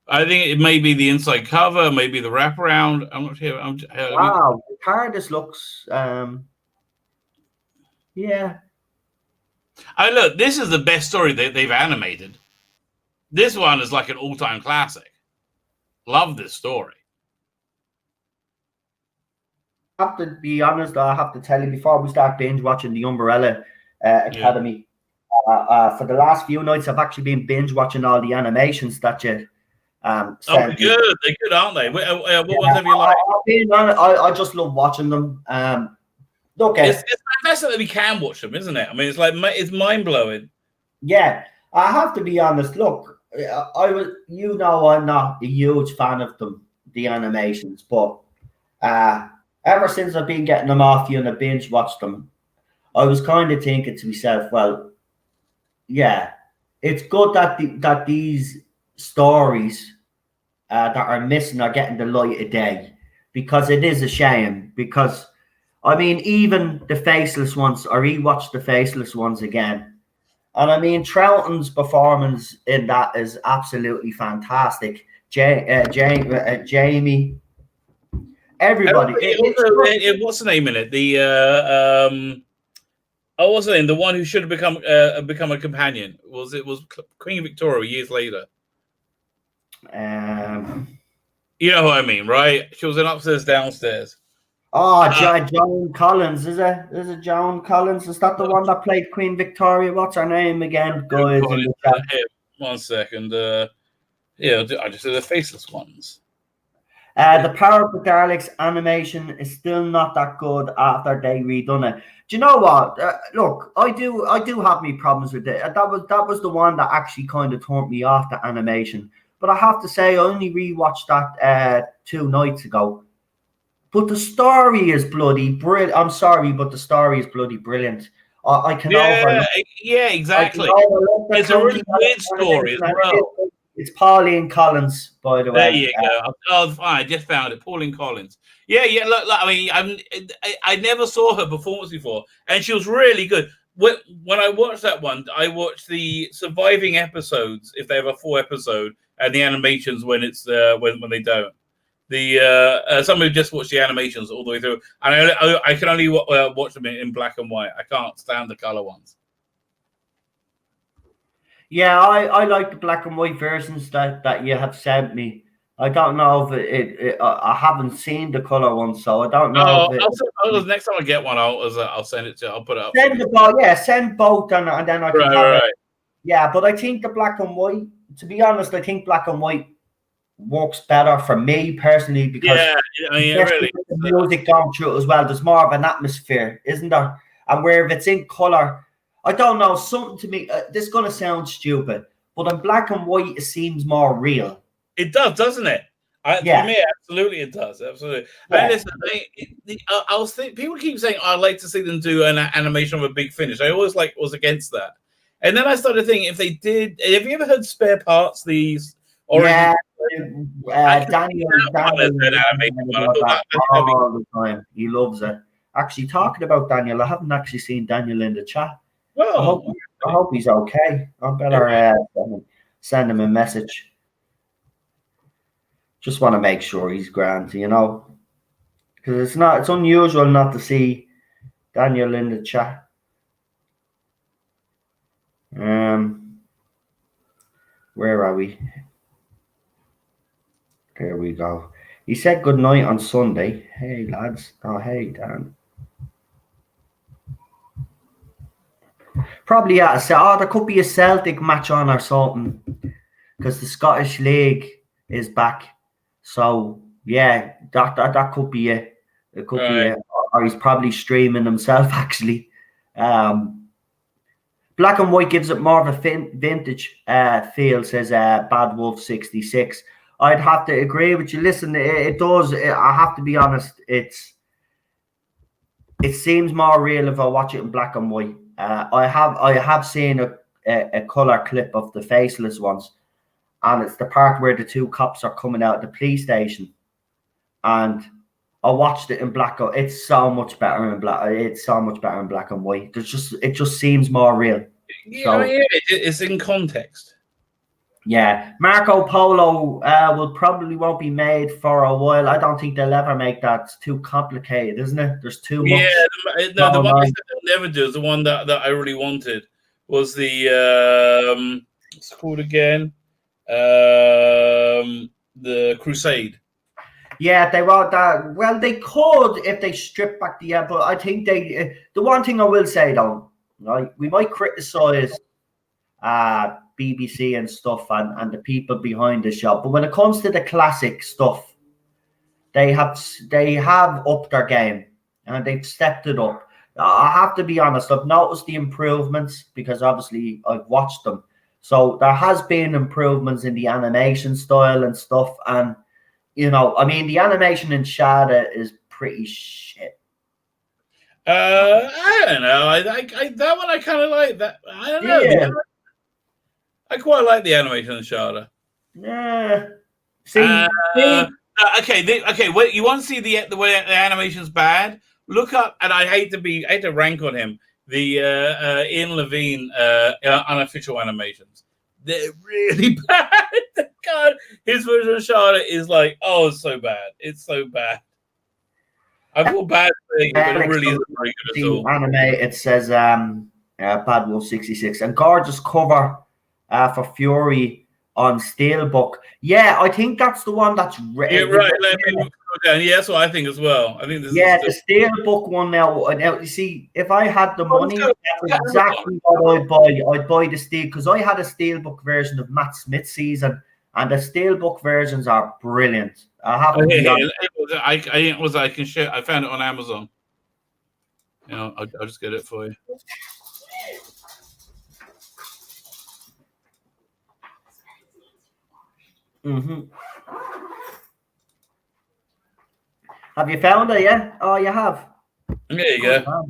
I think it may be the inside cover, maybe the wraparound. I'm not sure. Wow, Tardis looks. Yeah. Look, this is the best story they've animated. This one is like an all-time classic. Love this story. I have to be honest, I have to tell you before we start binge watching the Umbrella Academy. For the last few nights, I've actually been binge watching all the animations that you Oh, they're good, aren't they? What ones have you like? I just love watching them. Look, it's fantastic that we can watch them, isn't it? I mean, it's mind blowing. Yeah, I have to be honest. Look, I'm not a huge fan of them, the animations, but ever since I've been getting them off you and I binge watched them, I was kind of thinking to myself, well, yeah, it's good that these stories that are missing are getting the light of day, because it is a shame. Because I mean, even the Faceless ones, I rewatched the Faceless ones again, and I mean, Troughton's performance in that is absolutely fantastic. Jamie. Everybody. What's the name in it? What's the name? The one who should have become a companion was Queen Victoria years later. You know who I mean, right? She was in Upstairs, Downstairs. Oh, Joan Collins, is it? Is it Joan Collins? Is that the one that played Queen Victoria? What's her name again, guys? One second. I just said the Faceless ones. The Power of the Daleks animation is still not that good after they redone it. Do you know what? Look, I do have me problems with it. That was the one that actually kind of turned me off the animation. But I have to say, I only rewatched that 2 nights ago. But the story is bloody brilliant. I'm sorry, but the story is bloody brilliant. I can overlook. Yeah, exactly. It's a really weird story as well. It's Pauline Collins, by the way. There you go. Oh, fine. I just found it. Pauline Collins. Yeah. Look, I mean, I never saw her performance before, and she was really good. When I watched that one, I watched the surviving episodes, if they have a full episode, and the animations when it's when they don't. Some who just watch the animations all the way through, and I can only watch them in black and white. I can't stand the color ones. Yeah, I like the black and white versions that you have sent me. I don't know if I haven't seen the color one, so I don't know. Next time I get one, I'll send it to. I'll put it up. Send both, and then I can have it. Yeah, but I think the black and white. To be honest, I think black and white works better for me personally, because really, the music going through it as well. There's more of an atmosphere, isn't there? And where if it's in color, I don't know, something to me. This is gonna sound stupid, but in black and white, it seems more real. It does, doesn't it? For me, absolutely, it does. Absolutely. Yeah. And listen, I was thinking, people keep saying, I'd like to see them do an animation of a big finish. I always was against that. And then I started thinking, if they did, have you ever heard Spare Parts? Daniel all the time. He loves it. Actually, talking about Daniel, I haven't actually seen Daniel in the chat. Well, I hope he's okay. I better send him a message. Just want to make sure he's grand, because it's unusual not to see Daniel in the chat. Where are we? There we go. He said good night on Sunday. Hey lads. Oh hey Dan. Probably there could be a Celtic match on or something, because the Scottish League is back. So yeah, that could be it. It could be it. or he's probably streaming himself actually. Black and White gives it more of a vintage feel, says Bad Wolf 66. I'd have to agree with you. Listen, it does. I have to be honest. It seems more real if I watch it in black and white. I have seen a color clip of the Faceless ones, and it's the part where the two cops are coming out of the police station, and I watched it in black. It's so much better in black. It's so much better in black and white. It just seems more real. Yeah, So, it's in context. Yeah, Marco Polo won't be made for a while. I don't think they'll ever make that. It's too complicated, isn't it? There's too much. Yeah, the one I said they'll never do is the one that I really wanted was the what's it called again? The Crusade. Yeah, they wrote that. Well, they could if they strip back the but I think they. The one thing I will say though, right, we might criticize BBC and stuff and the people behind the shop, but when it comes to the classic stuff, they have upped their game and they've stepped it up. I have to be honest, I've noticed the improvements because obviously I've watched them, so there has been improvements in the animation style and stuff, and I mean the animation in Shada is pretty shit. I don't know. I that one I kind of like. That I don't know. Yeah. I quite like the animation in Shada. Yeah. Okay. Well, you want to see the way the animation's bad? Look up, and I hate to rank on him. The Ian Levine unofficial animations. They're really bad. God, his version of Shada is like, it's so bad. It's so bad. I feel bad saying it, but it really isn't very good at all. Anime, it says Bad Wolf 66, and gorgeous cover for Fury on Steelbook. Yeah, I think that's the one that's yeah, right. Let me go down. Yeah, that's what I think as well. I think this is the Steelbook one now. You see, if I had the money, that's exactly what I'd buy. I'd buy the Steel because I had a Steelbook version of Matt Smith's season, and the Steelbook versions are brilliant. I have to be honest. I can share. I found it on Amazon. I'll just get it for you. Mm-hmm. Have you found it yet? Oh, you have. There you go.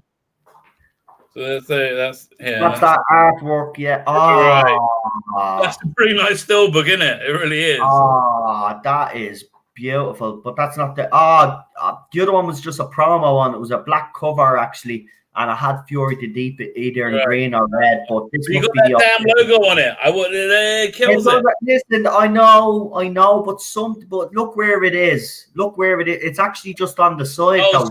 So that's that artwork. Yeah. Oh, that's a pretty nice steelbook, isn't it? It really is. Oh, that is beautiful. But that's not the. The other one was just a promo one. It was a black cover actually. And I had Fury to Deep either in green or red, but this you got that damn logo on it. I would kills it. Listen, I know, but look where it is. Look where it is. It's actually just on the side. Oh, so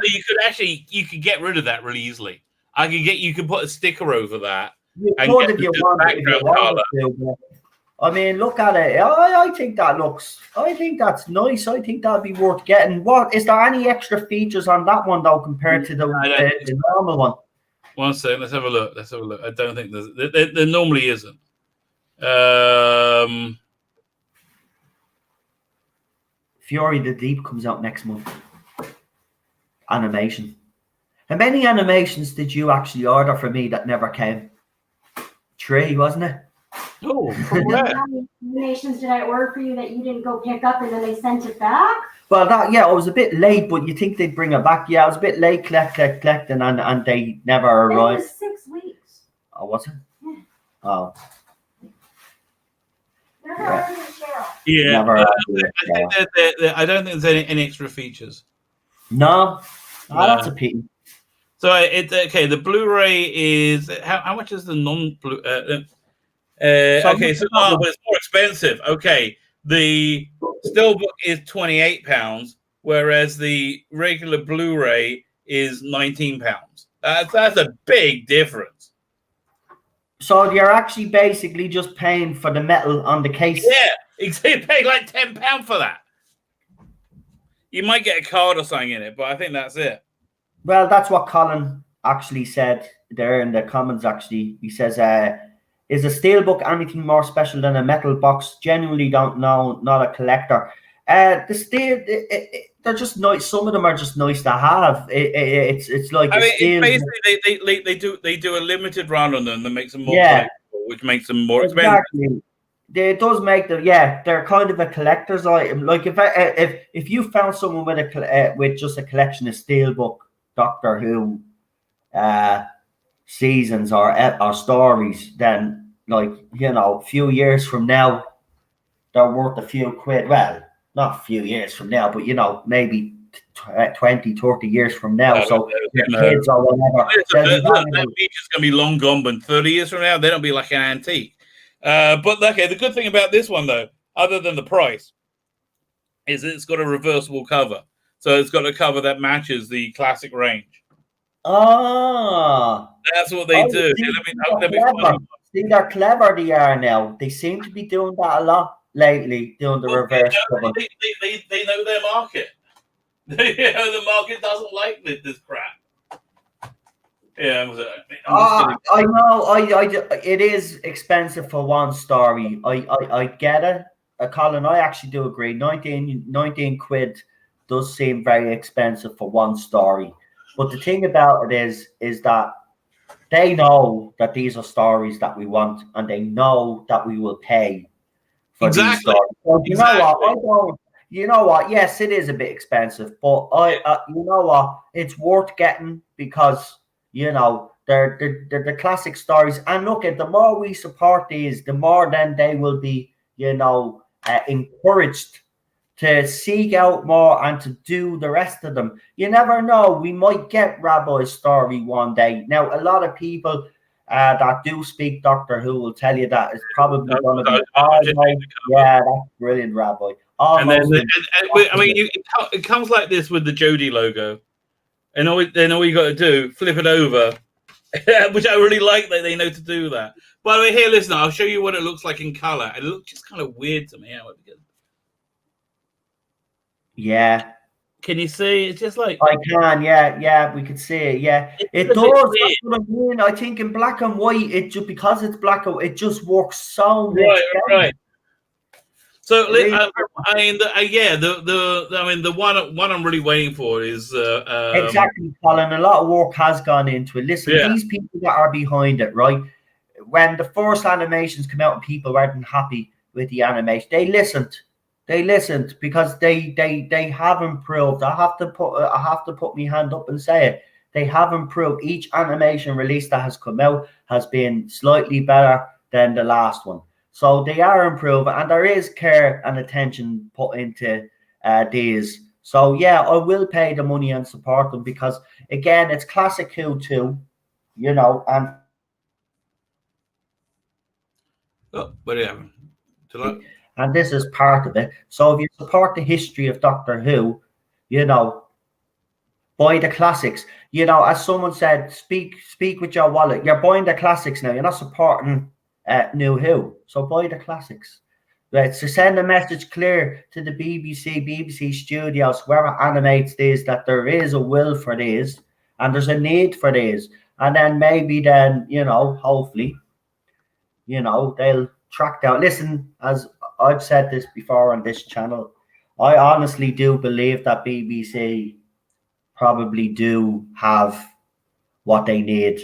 you could get rid of that really easily. You could put a sticker over that. You could if you want to. I mean, look at it. I think that's nice. I think that'd be worth getting. What is there any extra features on that one though compared to the normal one? One second, let's have a look. I don't think there normally isn't. Fury the Deep comes out next month. Animation. How many animations did you actually order for me that never came? 3, wasn't it? Oh, from where? How many animations did I order for you that you didn't go pick up and then they sent it back? Well, I was a bit late, but you think they'd bring it back? Yeah, I was a bit late, collecting, and they never arrived. It was 6 weeks. Oh, was it? Yeah. Oh. Yeah. I don't think there's any extra features. No. That's a pity. So it's okay. The Blu-ray is how much is the non-Blu? Okay, so but it's more expensive. Okay, the Steelbook is £28, whereas the regular Blu-ray is £19. That's a big difference. So you're actually basically just paying for the metal on the case. Yeah, you pay like £10 for that. You might get a card or something in it, but I think that's it. Well, that's what Colin actually said there in the comments. Actually, he says, "Is a Steelbook anything more special than a metal box? Genuinely don't know. Not a collector." The steel, they're just nice. Some of them are just nice to have. It's like I mean, steel. basically they do a limited run on them that makes them more Yeah, collectible, which makes them more expensive. exactly. It does make them. Yeah, they're kind of a collector's item. Like if you found someone with just a collection of Steelbook Doctor Who seasons or stories, then like a few years from now, they're worth a few quid. Well, not a few years from now, but maybe 20, 30 years from now. So your kids or whatever. That beach is going to be long gone, but 30 years from now, they don't be like an antique. But okay, the good thing about this one, though, other than the price, is that it's got a reversible cover. So it's got a cover that matches the classic range. Ah. That's what they do. See, they're clever, they are now. They seem to be doing that a lot lately, doing the reverse cover. They know their market. The market doesn't like this crap. Yeah, I know. It is expensive for one story. I get it, Colin. I actually do agree. 19 quid does seem very expensive for one story. But the thing about it is that they know that these are stories that we want, and they know that we will pay for these stories. So you know what? I don't. You know what? Yes, it is a bit expensive, but you know what? It's worth getting because they're the classic stories. And look, at the more we support these, the more then they will be encouraged to seek out more and to do the rest of them. You never know. We might get Rabbi's story one day. Now, a lot of people that do speak Doctor Who will tell you that it's probably going to be yeah, that's brilliant, Rabbi. Almost. It comes like this with the Jodie logo. And all you got to do, flip it over, which I really like that they know to do that. By the way, here, listen, I'll show you what it looks like in color. It looks just kind of weird to me. Yeah. Can you see? It's just like I can. Yeah. We can see it. Yeah, it does. That's what I mean. I think in black and white, it just because it's black and it just works so much better. Right. So I mean, the one I'm really waiting for is exactly, Colin. A lot of work has gone into it. Listen, these people that are behind it, right? When the first animations come out and people weren't happy with the animation, they listened. They listened because they have improved. I have to put my hand up and say it. They have improved. Each animation release that has come out has been slightly better than the last one. So they are improving, and there is care and attention put into these. So yeah, I will pay the money and support them because again, it's classic Who too, and what do you have? And this is part of it. So if you support the history of Doctor Who, buy the classics. As someone said, speak with your wallet. You're buying the classics now. You're not supporting New Who. So buy the classics. Right. So send a message clear to the BBC studios, whoever animates these, that there is a will for these and there's a need for these. And then maybe hopefully, they'll track down. Listen, as I've said this before on this channel, I honestly do believe that BBC probably do have what they need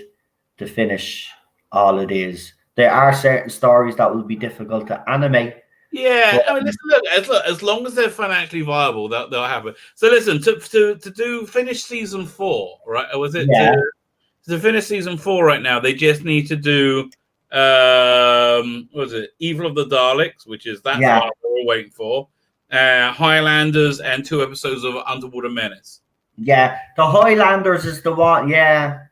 to finish all of these. There are certain stories that will be difficult to animate. Yeah, I mean, listen, as long as they're financially viable, they'll have it. So listen, to finish season 4, right? Or was it to finish season 4 right now? They just need to do what was it? Evil of the Daleks, which is what we're waiting for. Highlanders and 2 episodes of Underwater Menace. Yeah, the Highlanders is the one. Yeah,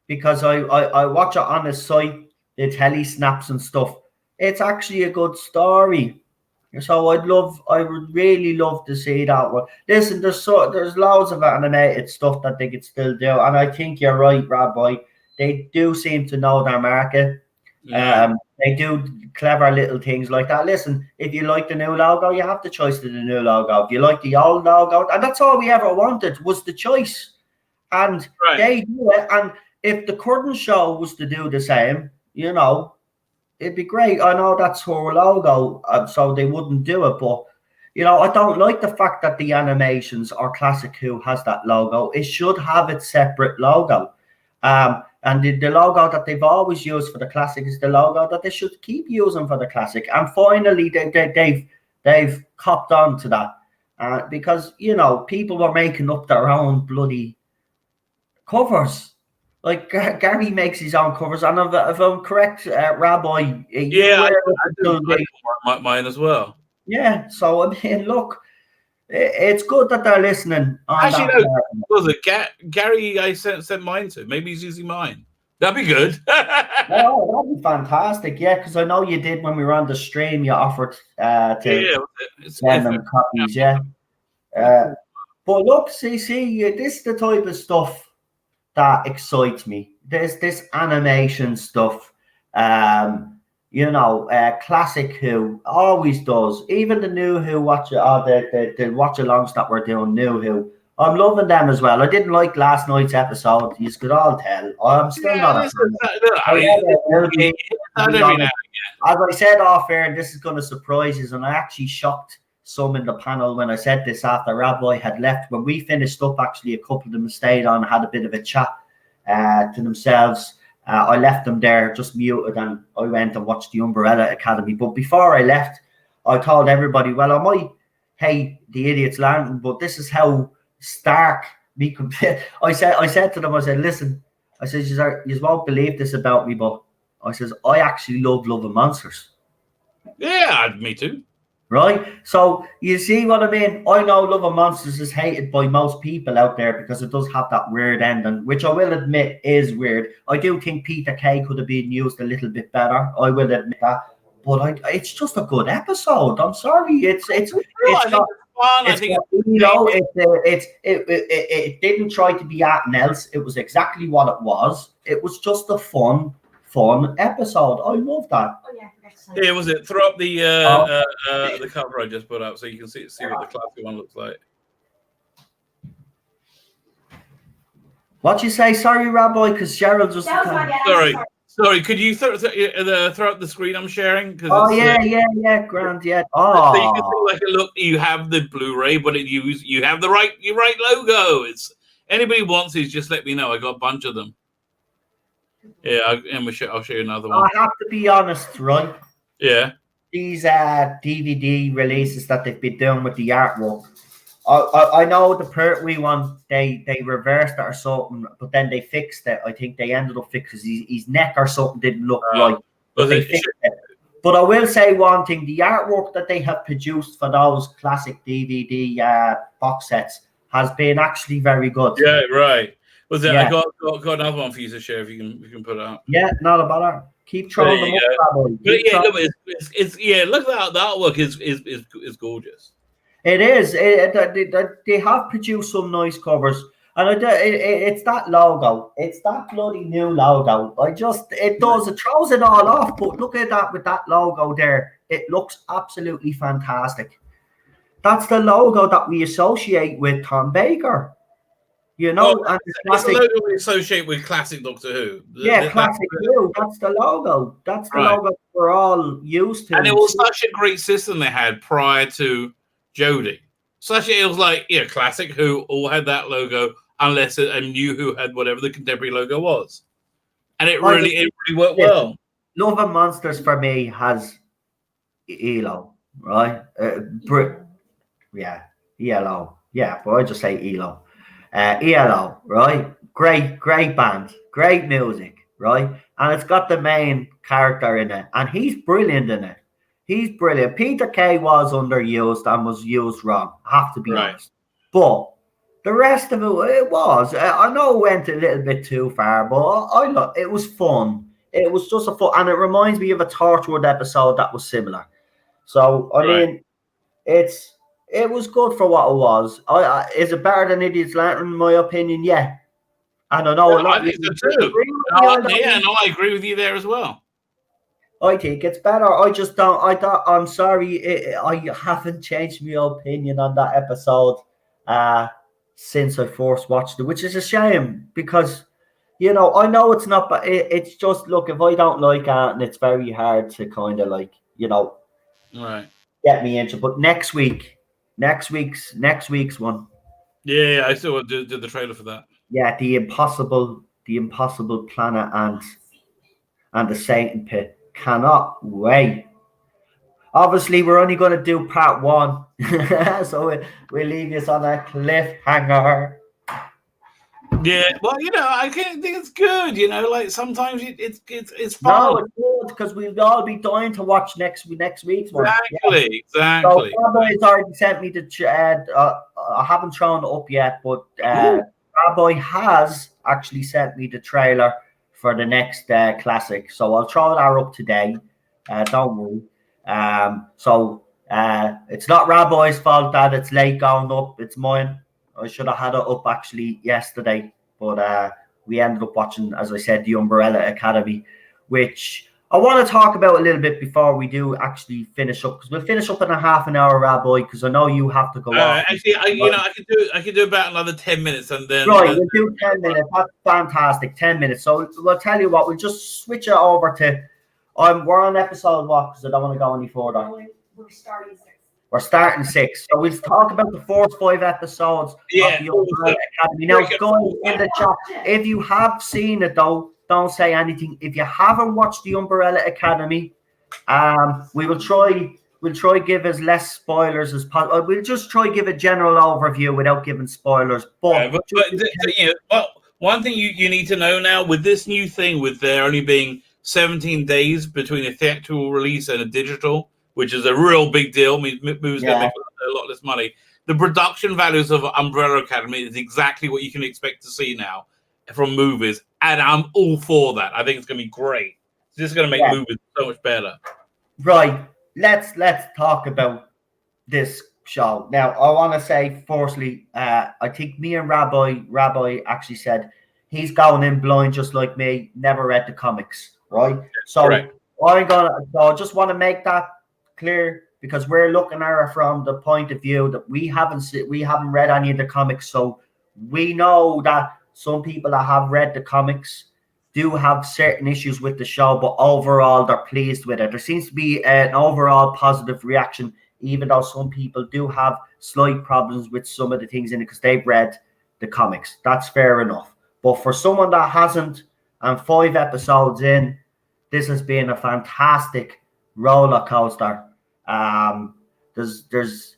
because I watch it on the site, the telly snaps and stuff. It's actually a good story. So I would really love to see that one. Listen, there's loads of animated stuff that they could still do, and I think you're right, Rabbi. They do seem to know their market. Yeah. They do clever little things like that. Listen, if you like the new logo, you have the choice to the new logo. If you like the old logo, and that's all we ever wanted was the choice. And they do it. And if the current show was to do the same, it'd be great. I know that's her logo, so they wouldn't do it. But You know, I don't like the fact that the animations or Classic Who has that logo. It should have its separate logo. And the logo that they've always used for the Classic is the logo that they should keep using for the Classic. And finally, they've copped on to that because, you know, people were making up their own bloody covers. Like Gary makes his own covers, and if I'm correct, Rabbi, I do mine as well. Yeah, so I mean, look, it's good that they're listening. Actually, no, was it Gary? I sent mine to. Maybe he's using mine. That'd be good. Oh, that'd be fantastic. Yeah, because I know you did when we were on the stream. You offered to send them copies. Yeah. But look, see, this is the type of stuff that excites me. There's this animation stuff. You know, Classic Who always does. Even the new Who the watch alongs that we're doing, new Who. I'm loving them as well. I didn't like last night's episode. You could all tell. I'm still not a fan. As I said off air, and this is going to surprise you, and I actually shocked some in the panel when I said this after Rabbi had left. When we finished up, actually, a couple of them stayed on, had a bit of a chat to themselves. I left them there just muted, and I went and watched the Umbrella Academy. But before I left, I told everybody, well, I might hate the Idiot's Lantern, but this is how stark me compare. I said to them, I said, listen, I said, you won't believe this about me, but I says, I actually love Loving Monsters. Yeah, me too. Right? So you see what I mean? I know Loving Monsters is hated by most people out there because it does have that weird ending, which I will admit is weird. I do think Peter Kay could have been used a little bit better. I will admit that. But it's just a good episode. I'm sorry. It didn't try to be anything else. It was exactly what it was. It was just a fun episode. I love that. Oh, yeah. Yeah, was it? Throw up the cover I just put up so you can see what the classic one looks like. What'd you say? Sorry, Rabbi, because Cheryl just. Sorry. Could you throw up the screen I'm sharing? Yeah, grand, yeah. Oh, so you can see, like, look, you have the Blu-ray, but you have the right logo. It's anybody wants these, just let me know. I got a bunch of them. Yeah, I'll show you another one. I have to be honest, right? Yeah. These DVD releases that they've been doing with the artwork, I know the Pertwee one, they reversed it or something, but then they fixed it. I think they ended up fixing his neck or something didn't look right. But they fixed it. But I will say one thing, the artwork that they have produced for those classic DVD box sets has been actually very good. Yeah, right. Was it? Yeah. I got another one for you to share if you can put it up. Yeah, not a bother. Keep throwing them up. Look, the artwork is gorgeous. It is. They have produced some nice covers, and it's that logo. It's that bloody new logo. It throws it all off. But look at that with that logo there. It looks absolutely fantastic. That's the logo that we associate with Tom Baker. You know, and it's the logo we associate with classic Doctor Who. Classic Who. That's the logo. That's the logo we're all used to. And it was such a great system they had prior to Jodie. It was like, Classic Who all had that logo, unless a new Who had whatever the contemporary logo was, and it really worked well. Loving Monsters for me has ELO, right? ELO. Yeah, but I just say ELO. ELO, right? Great band, great music, right? And it's got the main character in it, and he's brilliant in it. He's brilliant. Peter Kay was underused and was used wrong. I have to be honest. But the rest of it was. I know it went a little bit too far, but it was fun. It was just a fun, and it reminds me of a Torchwood episode that was similar. So I mean, it was good for what it was. Is it better than Idiot's Lantern, in my opinion? Yeah. I don't know. I think so too. I agree with you there as well. I think it's better. I just don't. I'm sorry. I haven't changed my opinion on that episode since I first watched it, which is a shame because, I know it's not, but it's just, look, if I don't like it, and it's very hard to kind of get me into. But next week, Next week's one. Yeah, I still did the trailer for that. Yeah, the impossible planet and the Satan pit. Cannot wait. Obviously, we're only going to do part 1, so we'll leave you on a cliffhanger. Yeah, well, I think it's good. Like sometimes it's fun. No, it's good because we'll all be dying to watch next week's one. Exactly. So Rabbi's already sent me the. I haven't thrown it up yet, but Rabbi has actually sent me the trailer for the next classic. So I'll throw that up today. Don't worry. So it's not Rabbi's fault that it's late going up. It's mine. I should have had it up actually yesterday, but we ended up watching, as I said, the Umbrella Academy, which I want to talk about a little bit before we do actually finish up, because we'll finish up in a half an hour, Rabbi, because I know you have to go off. Actually, I could do about another 10 minutes, and then right, we'll do 10 minutes. That's fantastic, 10 minutes. So we'll tell you what, we'll just switch it over to. We're on episode what? Because I don't want to go any further. We're starting 6. We're starting 6. So we'll talk about the first 5 episodes of the Umbrella Academy. Now, going in the chat, if you have seen it though, don't say anything. If you haven't watched the Umbrella Academy, we'll try give as less spoilers as possible. We'll just try give a general overview without giving spoilers. But one thing you need to know now with this new thing, with there only being 17 days between a theatrical release and a digital, which is a real big deal. Movies going to make a lot less money. The production values of Umbrella Academy is exactly what you can expect to see now from movies, and I'm all for that. I think it's going to be great. It's just going to make movies so much better. Right. Let's talk about this show. Now, I want to say, firstly, I think me and Rabbi actually said he's going in blind just like me, never read the comics, right? So Correct. I just want to make that clear, because we're looking at it from the point of view that we haven't read any of the comics, so we know that some people that have read the comics do have certain issues with the show, but overall they're pleased with it. There seems to be an overall positive reaction, even though some people do have slight problems with some of the things in it because they've read the comics. That's fair enough. But for someone that hasn't, and 5 episodes in, this has been a fantastic roller coaster. There's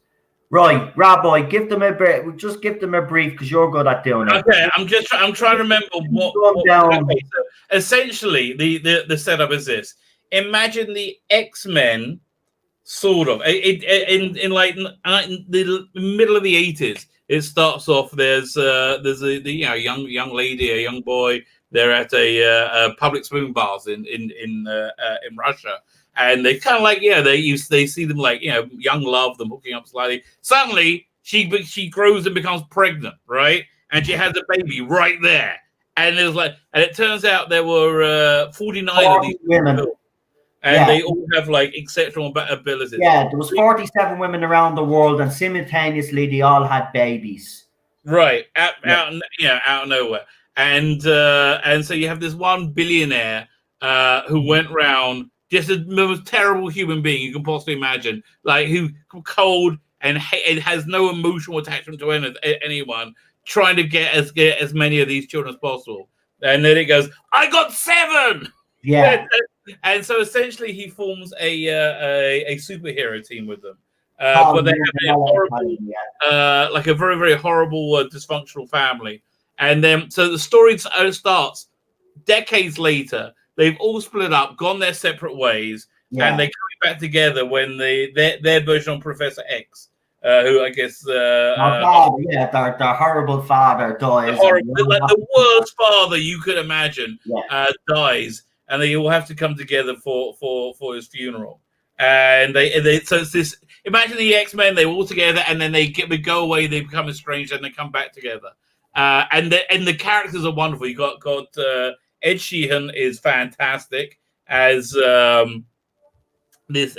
right, Rabbi, give them a brief. Just give them a brief because you're good at doing it. Okay, I'm trying to remember what okay, so essentially the setup is this. Imagine the X-Men, sort of in the middle of the 80s. It starts off. There's a young lady, a young boy. They're at a public swimming baths in Russia. And they kind of they see them young love, them hooking up slightly. Suddenly, she grows and becomes pregnant, right? And she has a baby right there. And it turns out there were 49 of these women, and they all have exceptional abilities. Yeah, there was 47 women around the world, and simultaneously they all had babies. Right, out of nowhere. And so you have this one billionaire who went round. Just the most terrible human being you can possibly imagine, who cold and has no emotional attachment to anyone, trying to get as many of these children as possible. And then it goes, I got 7. Yeah. And so essentially he forms a superhero team with them. But they have a very, very horrible, dysfunctional family. And then so the story starts decades later. They've all split up, gone their separate ways, and they're coming back together when their version of Professor X, who I guess their horrible father dies. The worst father you could imagine dies, and they all have to come together for his funeral. And so it's this. Imagine the X-Men. They're all together, and then they go away. They become estranged, and they come back together. And the characters are wonderful. You got Ed Sheehan is fantastic as this.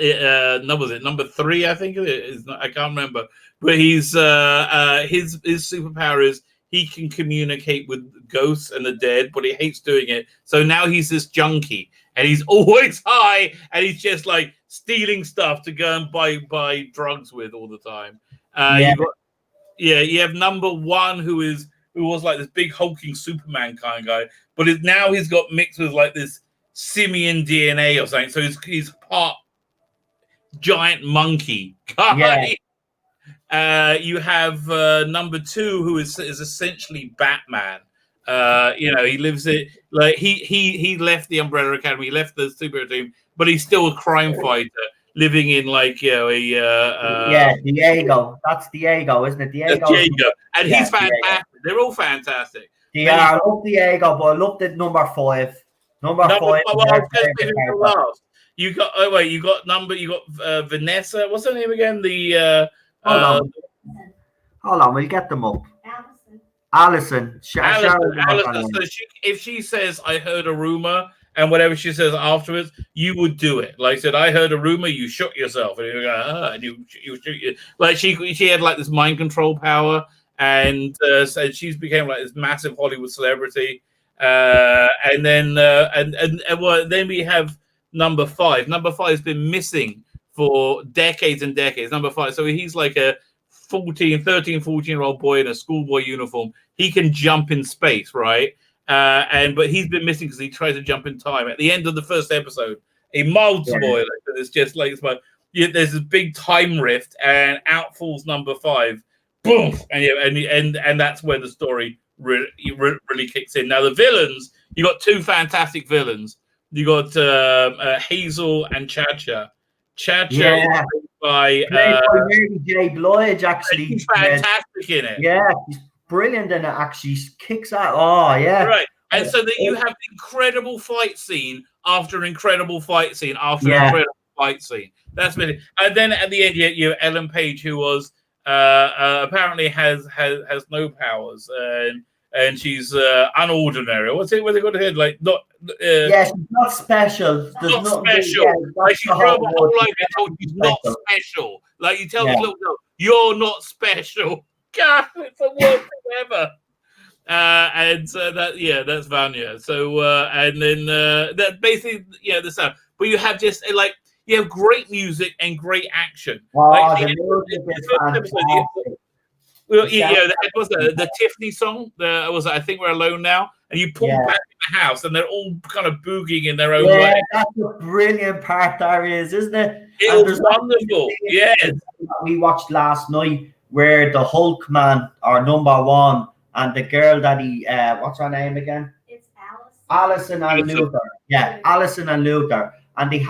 Number 3? I think it is. I can't remember. But he's his superpower is he can communicate with ghosts and the dead, but he hates doing it. So now he's this junkie, and he's always high, and he's just stealing stuff to go and buy drugs with all the time. You have number 1 who was like this big hulking Superman kind of guy, but now he's got mixed with like this simian DNA or something. So he's part giant monkey guy. You have number 2 who is essentially Batman. He lives it like he left the Umbrella Academy, he left the superhero team, but he's still a crime fighter living in like Diego. That's Diego, isn't it? Diego. And he's fantastic. Diego. They're all fantastic. I love Diego, but I love the number 5. Number 5. Well, I was going to say last. You got Vanessa. What's her name again? Hold on, we'll get them up. Allison. So if she says, I heard a rumor, and whatever she says afterwards, you would do it. Like I said, I heard a rumor, you shot yourself. And you go, and you shoot you. Like she had like this mind control power, and so she's became like this massive Hollywood celebrity. And then we have number 5. Number 5 has been missing for decades and decades. Number 5. So he's like a 14-year-old boy in a schoolboy uniform. He can jump in space, right? But he's been missing because he tried to jump in time. At the end of the first episode, a mild spoiler, but it's just like there's this big time rift, and out falls number 5. Boom! And that's where the story really kicks in. Now the villains, you got 2 fantastic villains. You got Hazel and Chacha. Chacha by Mary J. Blige, actually. He's fantastic in it. Yeah, he's brilliant in it, actually. Kicks out. Oh, yeah. Right. And so that you have incredible fight scene after incredible fight scene after incredible fight scene. That's been it. And then at the end, you have Ellen Page, who was apparently has no powers, and she's unordinary. What's it got to head like? Not she's not special. Not special. Like she grew up a whole life and told she's not special. Like you tell this little girl, you're not special. God, it's the worst thing ever. And so that's Vanya. So and then that basically the sound. But you have just like you have great music and great action. Wow, like, the music is fantastic. Well, that was the Tiffany song. I think we're alone now. And you pull back in the house, and they're all kind of boogieing in their own way. That's a brilliant part there is, isn't it? It was wonderful. Yes. We watched last night where the Hulk man, our number 1, and the girl that he, what's her name again? It's Allison and Luther. Yeah, Allison and Luther. And he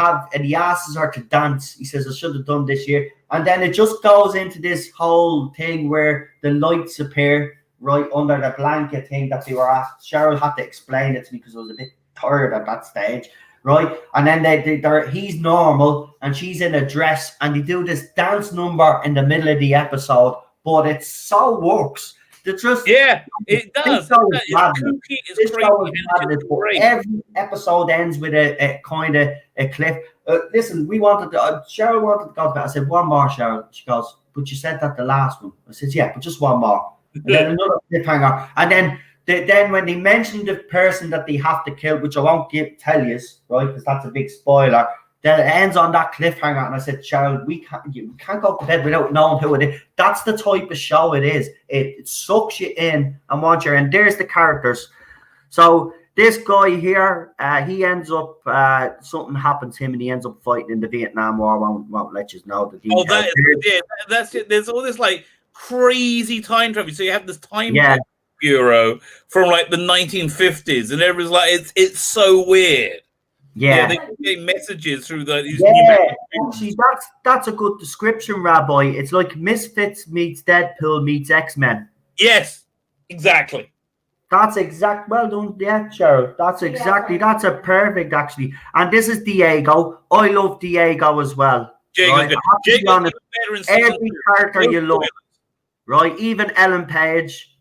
asks her to dance. He says, I should have done this year. And then it just goes into this whole thing where the lights appear right under the blanket thing that they were asked. Cheryl had to explain it to me because I was a bit tired at that stage, right? And then he's normal and she's in a dress, and they do this dance number in the middle of the episode, but it so works. It does. Every episode ends with a kind of a cliff. Listen, Cheryl wanted to go to bed. I said, one more, Cheryl. She goes, but you said that the last one. I said, yeah, but just one more. And then another cliffhanger. And then when they mentioned the person that they have to kill, which I won't tell you, right, because that's a big spoiler, then it ends on that cliffhanger. And I said, Cheryl, we can't go to bed without knowing who it is. That's the type of show it is. It sucks you in and wants you. And there's the characters. So this guy here, he ends up, something happens to him, and he ends up fighting in the Vietnam War. Won't let you know the details. That's it. There's all this like crazy time travel. So you have this time bureau from like the 1950s, and everyone's like, it's so weird. Yeah, they get messages through these. Actually, that's a good description, Rabbi. It's like Misfits meets Deadpool meets X-Men. Yes, exactly. That's exact. Well done, Cheryl. That's a perfect, actually. And this is Diego. I love Diego as well. Diego's right? Every character you love, right? Even Ellen Page,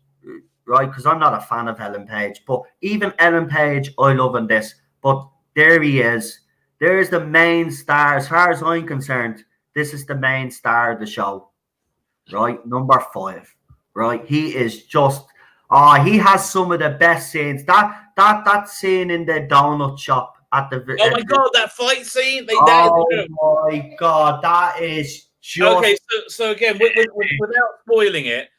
right? Because I'm not a fan of Ellen Page, but even Ellen Page, I love in this. But there he is. There's the main star. As far as I'm concerned, this is the main star of the show, right? Number 5, right? He is just, he has some of the best scenes. That scene in the donut shop at the. Oh my God, that fight scene! My God, that is Okay, so again, without spoiling it,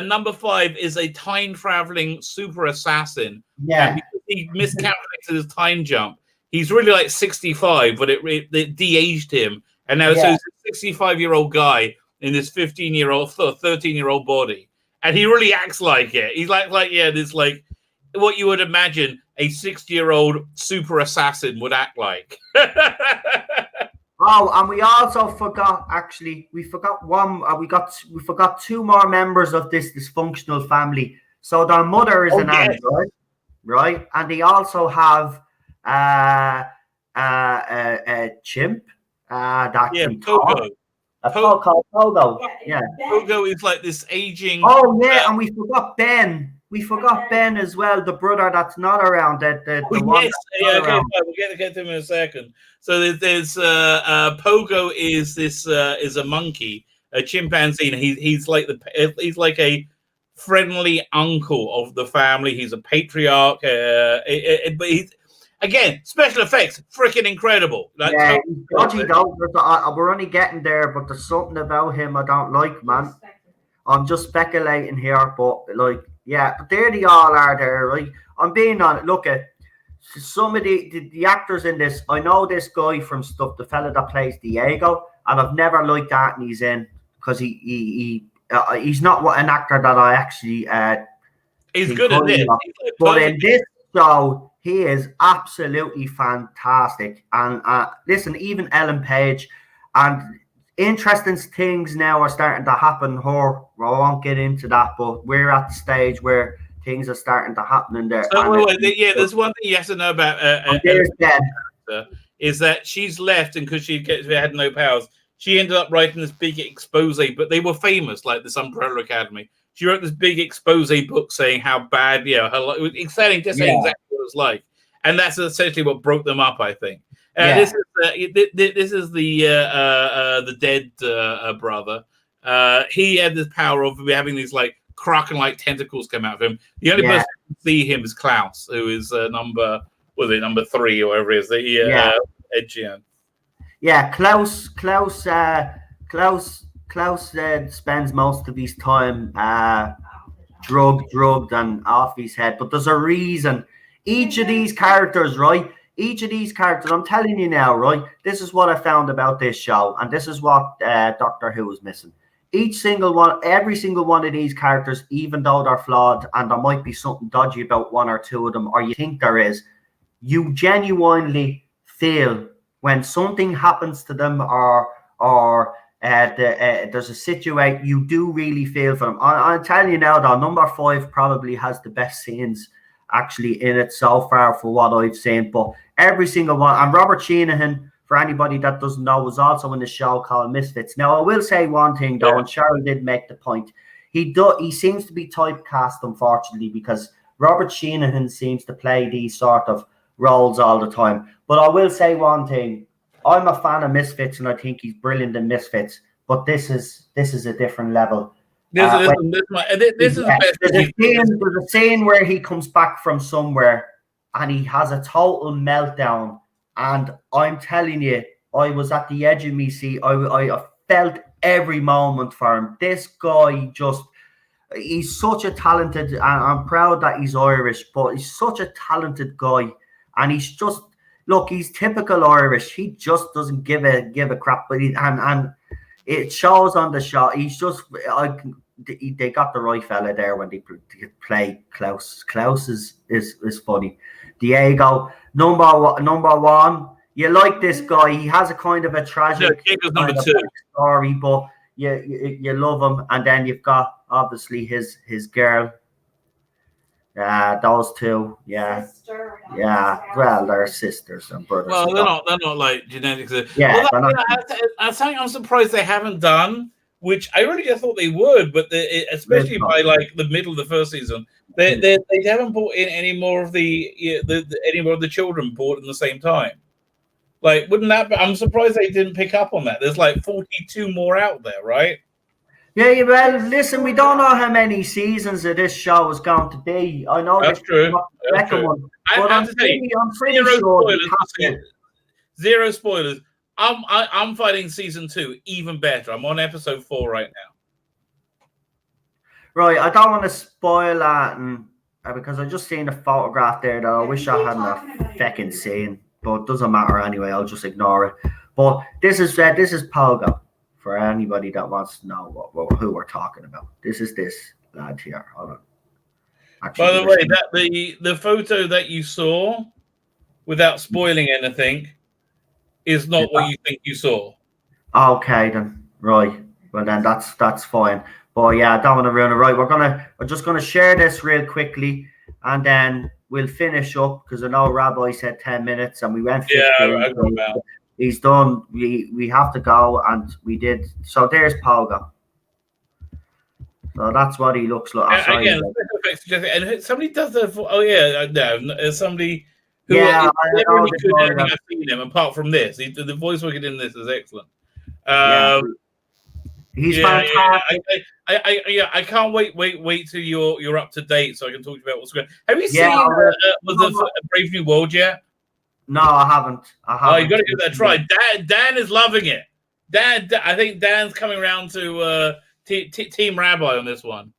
number 5 is a time traveling super assassin. Yeah. And because he miscalculated his time jump, he's really like 65, but it de-aged him, and now so he's a 65-year-old guy in this 13-year-old body, and he really acts like it. He's like this like what you would imagine a 60-year-old super assassin would act like. Oh, and we also forgot. Actually, we forgot one. We forgot 2 more members of this dysfunctional family. So their mother is an android, right? And they also have a chimp that can Pogo. Called Pogo. Yeah. Pogo is like this aging. Oh yeah, and we forgot Ben. We forgot Ben as well, the brother that's not around. The one yes, okay, fine. We'll get to him in a second. So there's Pogo is this is a monkey, a chimpanzee, and he's like a friendly uncle of the family. He's a patriarch, but he's again special effects, freaking incredible. Like, yeah, dodgy though. We're only getting there, but there's something about him I don't like, man. I'm just speculating here, but like. Yeah, but there they all are there, right? I'm being on it. Look at some of the actors in this. I know this guy from stuff, the fella that plays Diego, and I've never liked that, and he's in because he's not an actor that I actually. He's good at this, but in this show, he is absolutely fantastic. And listen, even Ellen Page, and interesting things now are starting to happen. I won't get into that, but we're at the stage where things are starting to happen in there. So, there's one thing you have to know about is that she's left, and because she had no powers, she ended up writing this big expose. But they were famous, like this Umbrella Academy. She wrote this big expose book saying how bad, her life, saying exactly what it was like, and that's essentially what broke them up, I think. This is the dead brother. He had this power of having these like kraken-like tentacles come out of him. The only person who can see him is Klaus, who is number 3 or whatever it is. Edgian. Yeah, Klaus spends most of his time drugged and off his head. But there's a reason. Each of these characters, right? I'm telling you now, right? This is what I found about this show, and this is what Doctor Who is missing. Every single one of these characters, even though they're flawed, and there might be something dodgy about 1 or 2 of them, or you think there is, you genuinely feel when something happens to them, or there's a situation, you do really feel for them. I'm telling you now, though, number 5 probably has the best scenes actually in it so far for what I've seen. But every single one, and Robert Sheehan, for anybody that doesn't know, was also in the show called Misfits. Now I will say one thing though, and Cheryl did make the point. He seems to be typecast, unfortunately, because Robert Sheehan seems to play these sort of roles all the time. But I will say one thing. I'm a fan of Misfits, and I think he's brilliant in Misfits. But this is a different level. There's a scene where he comes back from somewhere and he has a total meltdown, and I'm telling you, I was at the edge of me seat. I felt every moment for him. This guy he's such a talented, and I'm proud that he's Irish, but he's such a talented guy, and he's just he's typical Irish. He just doesn't give a crap, but and it shows on the shot. He's just they got the right fella there when they play Klaus. Klaus is funny. Diego, number one. You like this guy. He has a kind of a tragic story, but you love him. And then you've got obviously his girl. Those two, well, they're sisters and brothers. Well, they're not like genetics. Yeah, that's something I'm surprised they haven't done, which I really just thought they would, but especially by like the middle of the first season, they haven't brought in any more of the children brought in the same time. Like, wouldn't that be? I'm surprised they didn't pick up on that. There's like 42 more out there, right? Yeah, well, listen, we don't know how many seasons of this show is going to be. I know that's true. One, but I'm pretty sure. Zero spoilers. I'm finding season 2 even better. I'm on episode 4 right now. Right, I don't want to spoil that, and because I just seen a photograph there that I wish I hadn't have fucking seen, but it doesn't matter anyway. I'll just ignore it. But this is Pogo for anybody that wants to know who we're talking about. This is this lad here. Hold on. Actually, By the way, that the photo that you saw, without spoiling anything, is not what you think you saw. Okay, then. Right. Well, then that's fine. But yeah, I don't want to ruin it. Right, we're just gonna share this real quickly, and then we'll finish up because I know Rabbi said 10 minutes, and we went 15. Yeah, I got about. He's done. We have to go, and we did. So there's Pogo. So that's what he looks like. Again, and somebody does the. Oh yeah, no, somebody. Who Yeah, is I know really good the at I've seen him. Apart from this, the voice working in this is excellent. He's fantastic. I can't wait till you're up to date so I can talk to you about what's going on. Have you seen the Brave New World yet? No, I haven't. Oh, you got to give that a try. Dan is loving it. I think Dan's coming around to Team Rabbi on this one.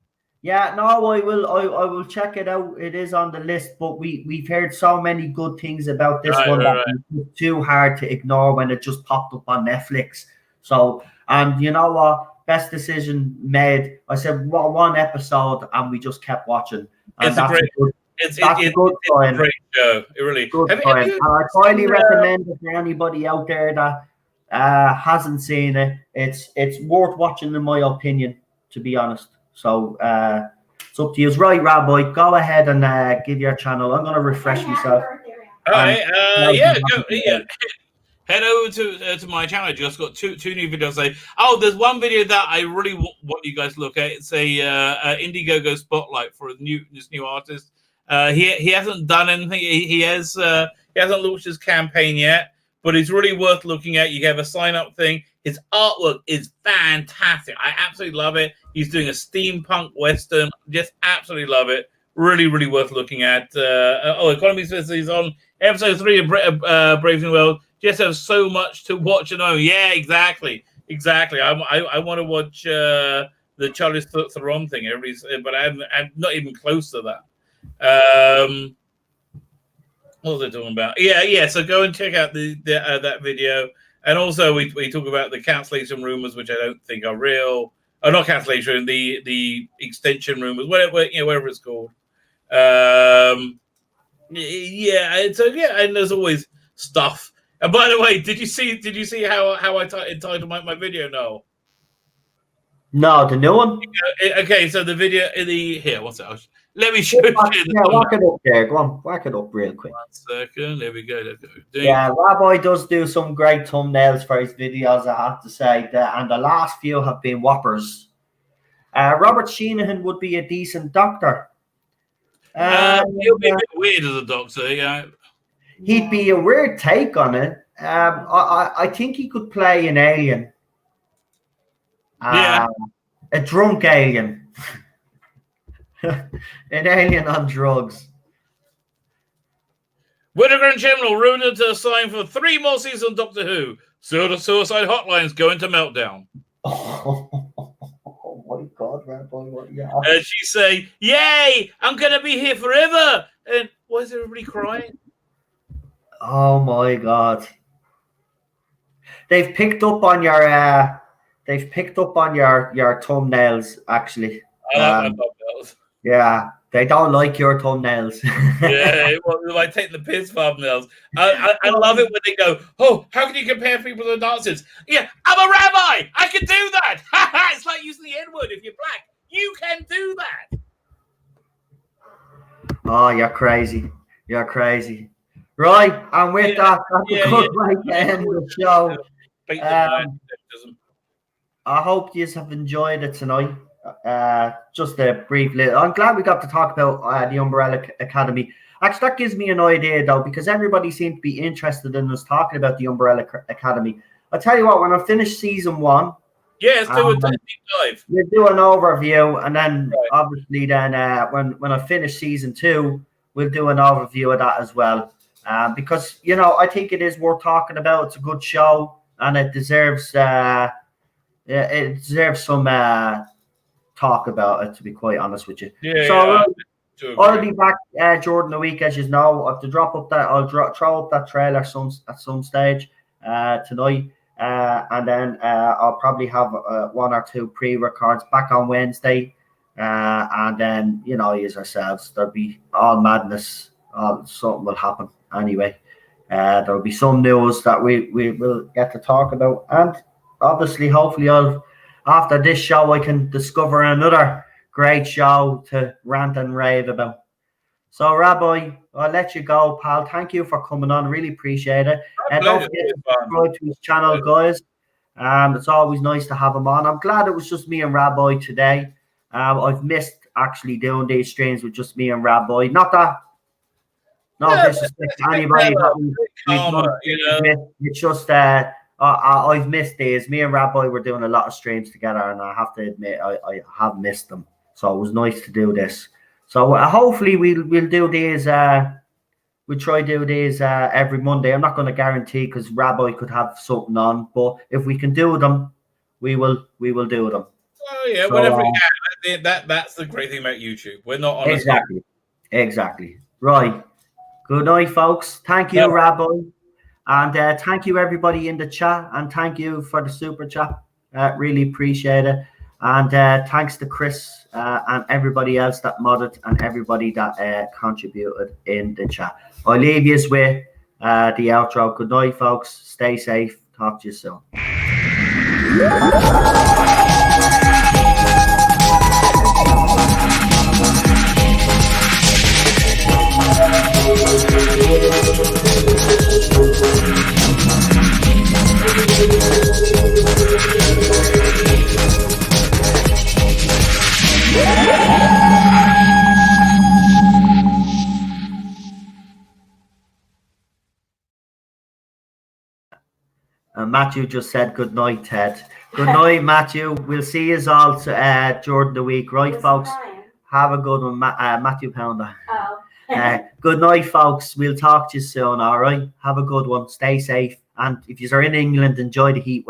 Yeah, no, I will check it out. It is on the list, but we've heard so many good things about this one that it's too hard to ignore when it just popped up on Netflix. So, and you know what? Best decision made. I said, well, one episode, and we just kept watching. And that's a good great show. It really good. I highly recommend it for anybody out there that hasn't seen it. It's worth watching, in my opinion, to be honest. So it's up to you. Right, Rabbi, go ahead and give your channel. I'm going to refresh myself. All right. Head over to my channel. I just got two new videos. There's one video that I really want you guys to look at. It's a Indiegogo spotlight for this new artist. He hasn't done anything. He hasn't launched his campaign yet, but it's really worth looking at. You have a sign up thing. His artwork is fantastic. I absolutely love it. He's doing a steampunk western. Just absolutely love it. Really, really worth looking at. Economy says he's on episode 3 of Brave New World. Just have so much to watch and know. Yeah, exactly. I want to watch the Charlie Theron thing. But I'm not even close to that. What was I talking about? Yeah. So go and check out that video. And also, we talk about the cancellation rumors, which I don't think are real. Oh, not cancellation, the extension rumors, whatever it's called. And there's always stuff. And by the way, did you see how I entitled my video? No, the new one. Okay, so the video here. What's that? Let me show you. Whack it up there. Go on, whack it up real quick. 1 second. There we go. Yeah, Rabbi does do some great thumbnails for his videos, I have to say. And the last few have been whoppers. Robert Sheenahan would be a decent doctor. He'll be a bit weird as a doctor, yeah. He'd be a weird take on it. I think he could play an alien. A drunk alien. An alien on drugs. Whittaker and Chibnall rumored to sign for 3 more seasons of Doctor Who. So the suicide hotline's going to meltdown. Oh my God, Rabbi! Yeah. And she say, "Yay! I'm gonna be here forever." And why is everybody crying? Oh my God! They've picked up on your thumbnails, actually. I love my thumbnails. Yeah, they don't like your thumbnails. Yeah, I take the piss thumbnails. I love it when they go, "Oh, how can you compare people to dancers?" Yeah, I'm a rabbi. I can do that. It's like using the N-word if you're black. You can do that. Oh, you're crazy. You're crazy. Right, and with that, that's a good way to end the show. I hope you have enjoyed it tonight. Just a brief little. I'm glad we got to talk about the Umbrella Academy. Actually, that gives me an idea though, because everybody seemed to be interested in us talking about the Umbrella Academy. I'll tell you what, when I finish season 1, let's do a deep dive. We'll do an overview, and then obviously, when I finish season 2, we'll do an overview of that as well. Because I think it is worth talking about. It's a good show. and it deserves some talk about it. To be quite honest with you, I'll be back during the week, as you know. I have to drop up that. I'll throw up that trailer at some stage tonight, and then I'll probably have 1 or 2 pre-records back on Wednesday, and then as ourselves, there'll be all madness. Something will happen anyway. There'll be some news that we will get to talk about, and obviously, hopefully, after this show I can discover another great show to rant and rave about. So, Rabbi, I'll let you go, pal. Thank you for coming on. Really appreciate it. Don't forget to subscribe to his channel, guys. It's always nice to have him on. I'm glad it was just me and Rabbi today. I've missed actually doing these streams with just me and Rabbi. Not disrespect to anybody that we've done. It's just I've missed these. Me and Rabbi were doing a lot of streams together, and I have to admit I have missed them. So it was nice to do this. So hopefully we'll do these. We'll try do these every Monday. I'm not going to guarantee because Rabbi could have something on, but if we can do them, we will do them. Oh yeah, so, whenever we can. That's the great thing about YouTube. We're not on exactly. Right. Good night, folks. Thank you, Rabbi, and thank you everybody in the chat, and thank you for the super chat. Really appreciate it. And thanks to Chris and everybody else that modded and everybody that contributed in the chat. I'll leave you with the outro. Good night, folks. Stay safe. Talk to you soon. Matthew just said good night, Ted. Good night, Matthew. We'll see you all during the week, right, folks? Have a good one, Matthew Pounder. Oh. Good night, folks. We'll talk to you soon, all right? Have a good one. Stay safe. And if you're in England, enjoy the heat.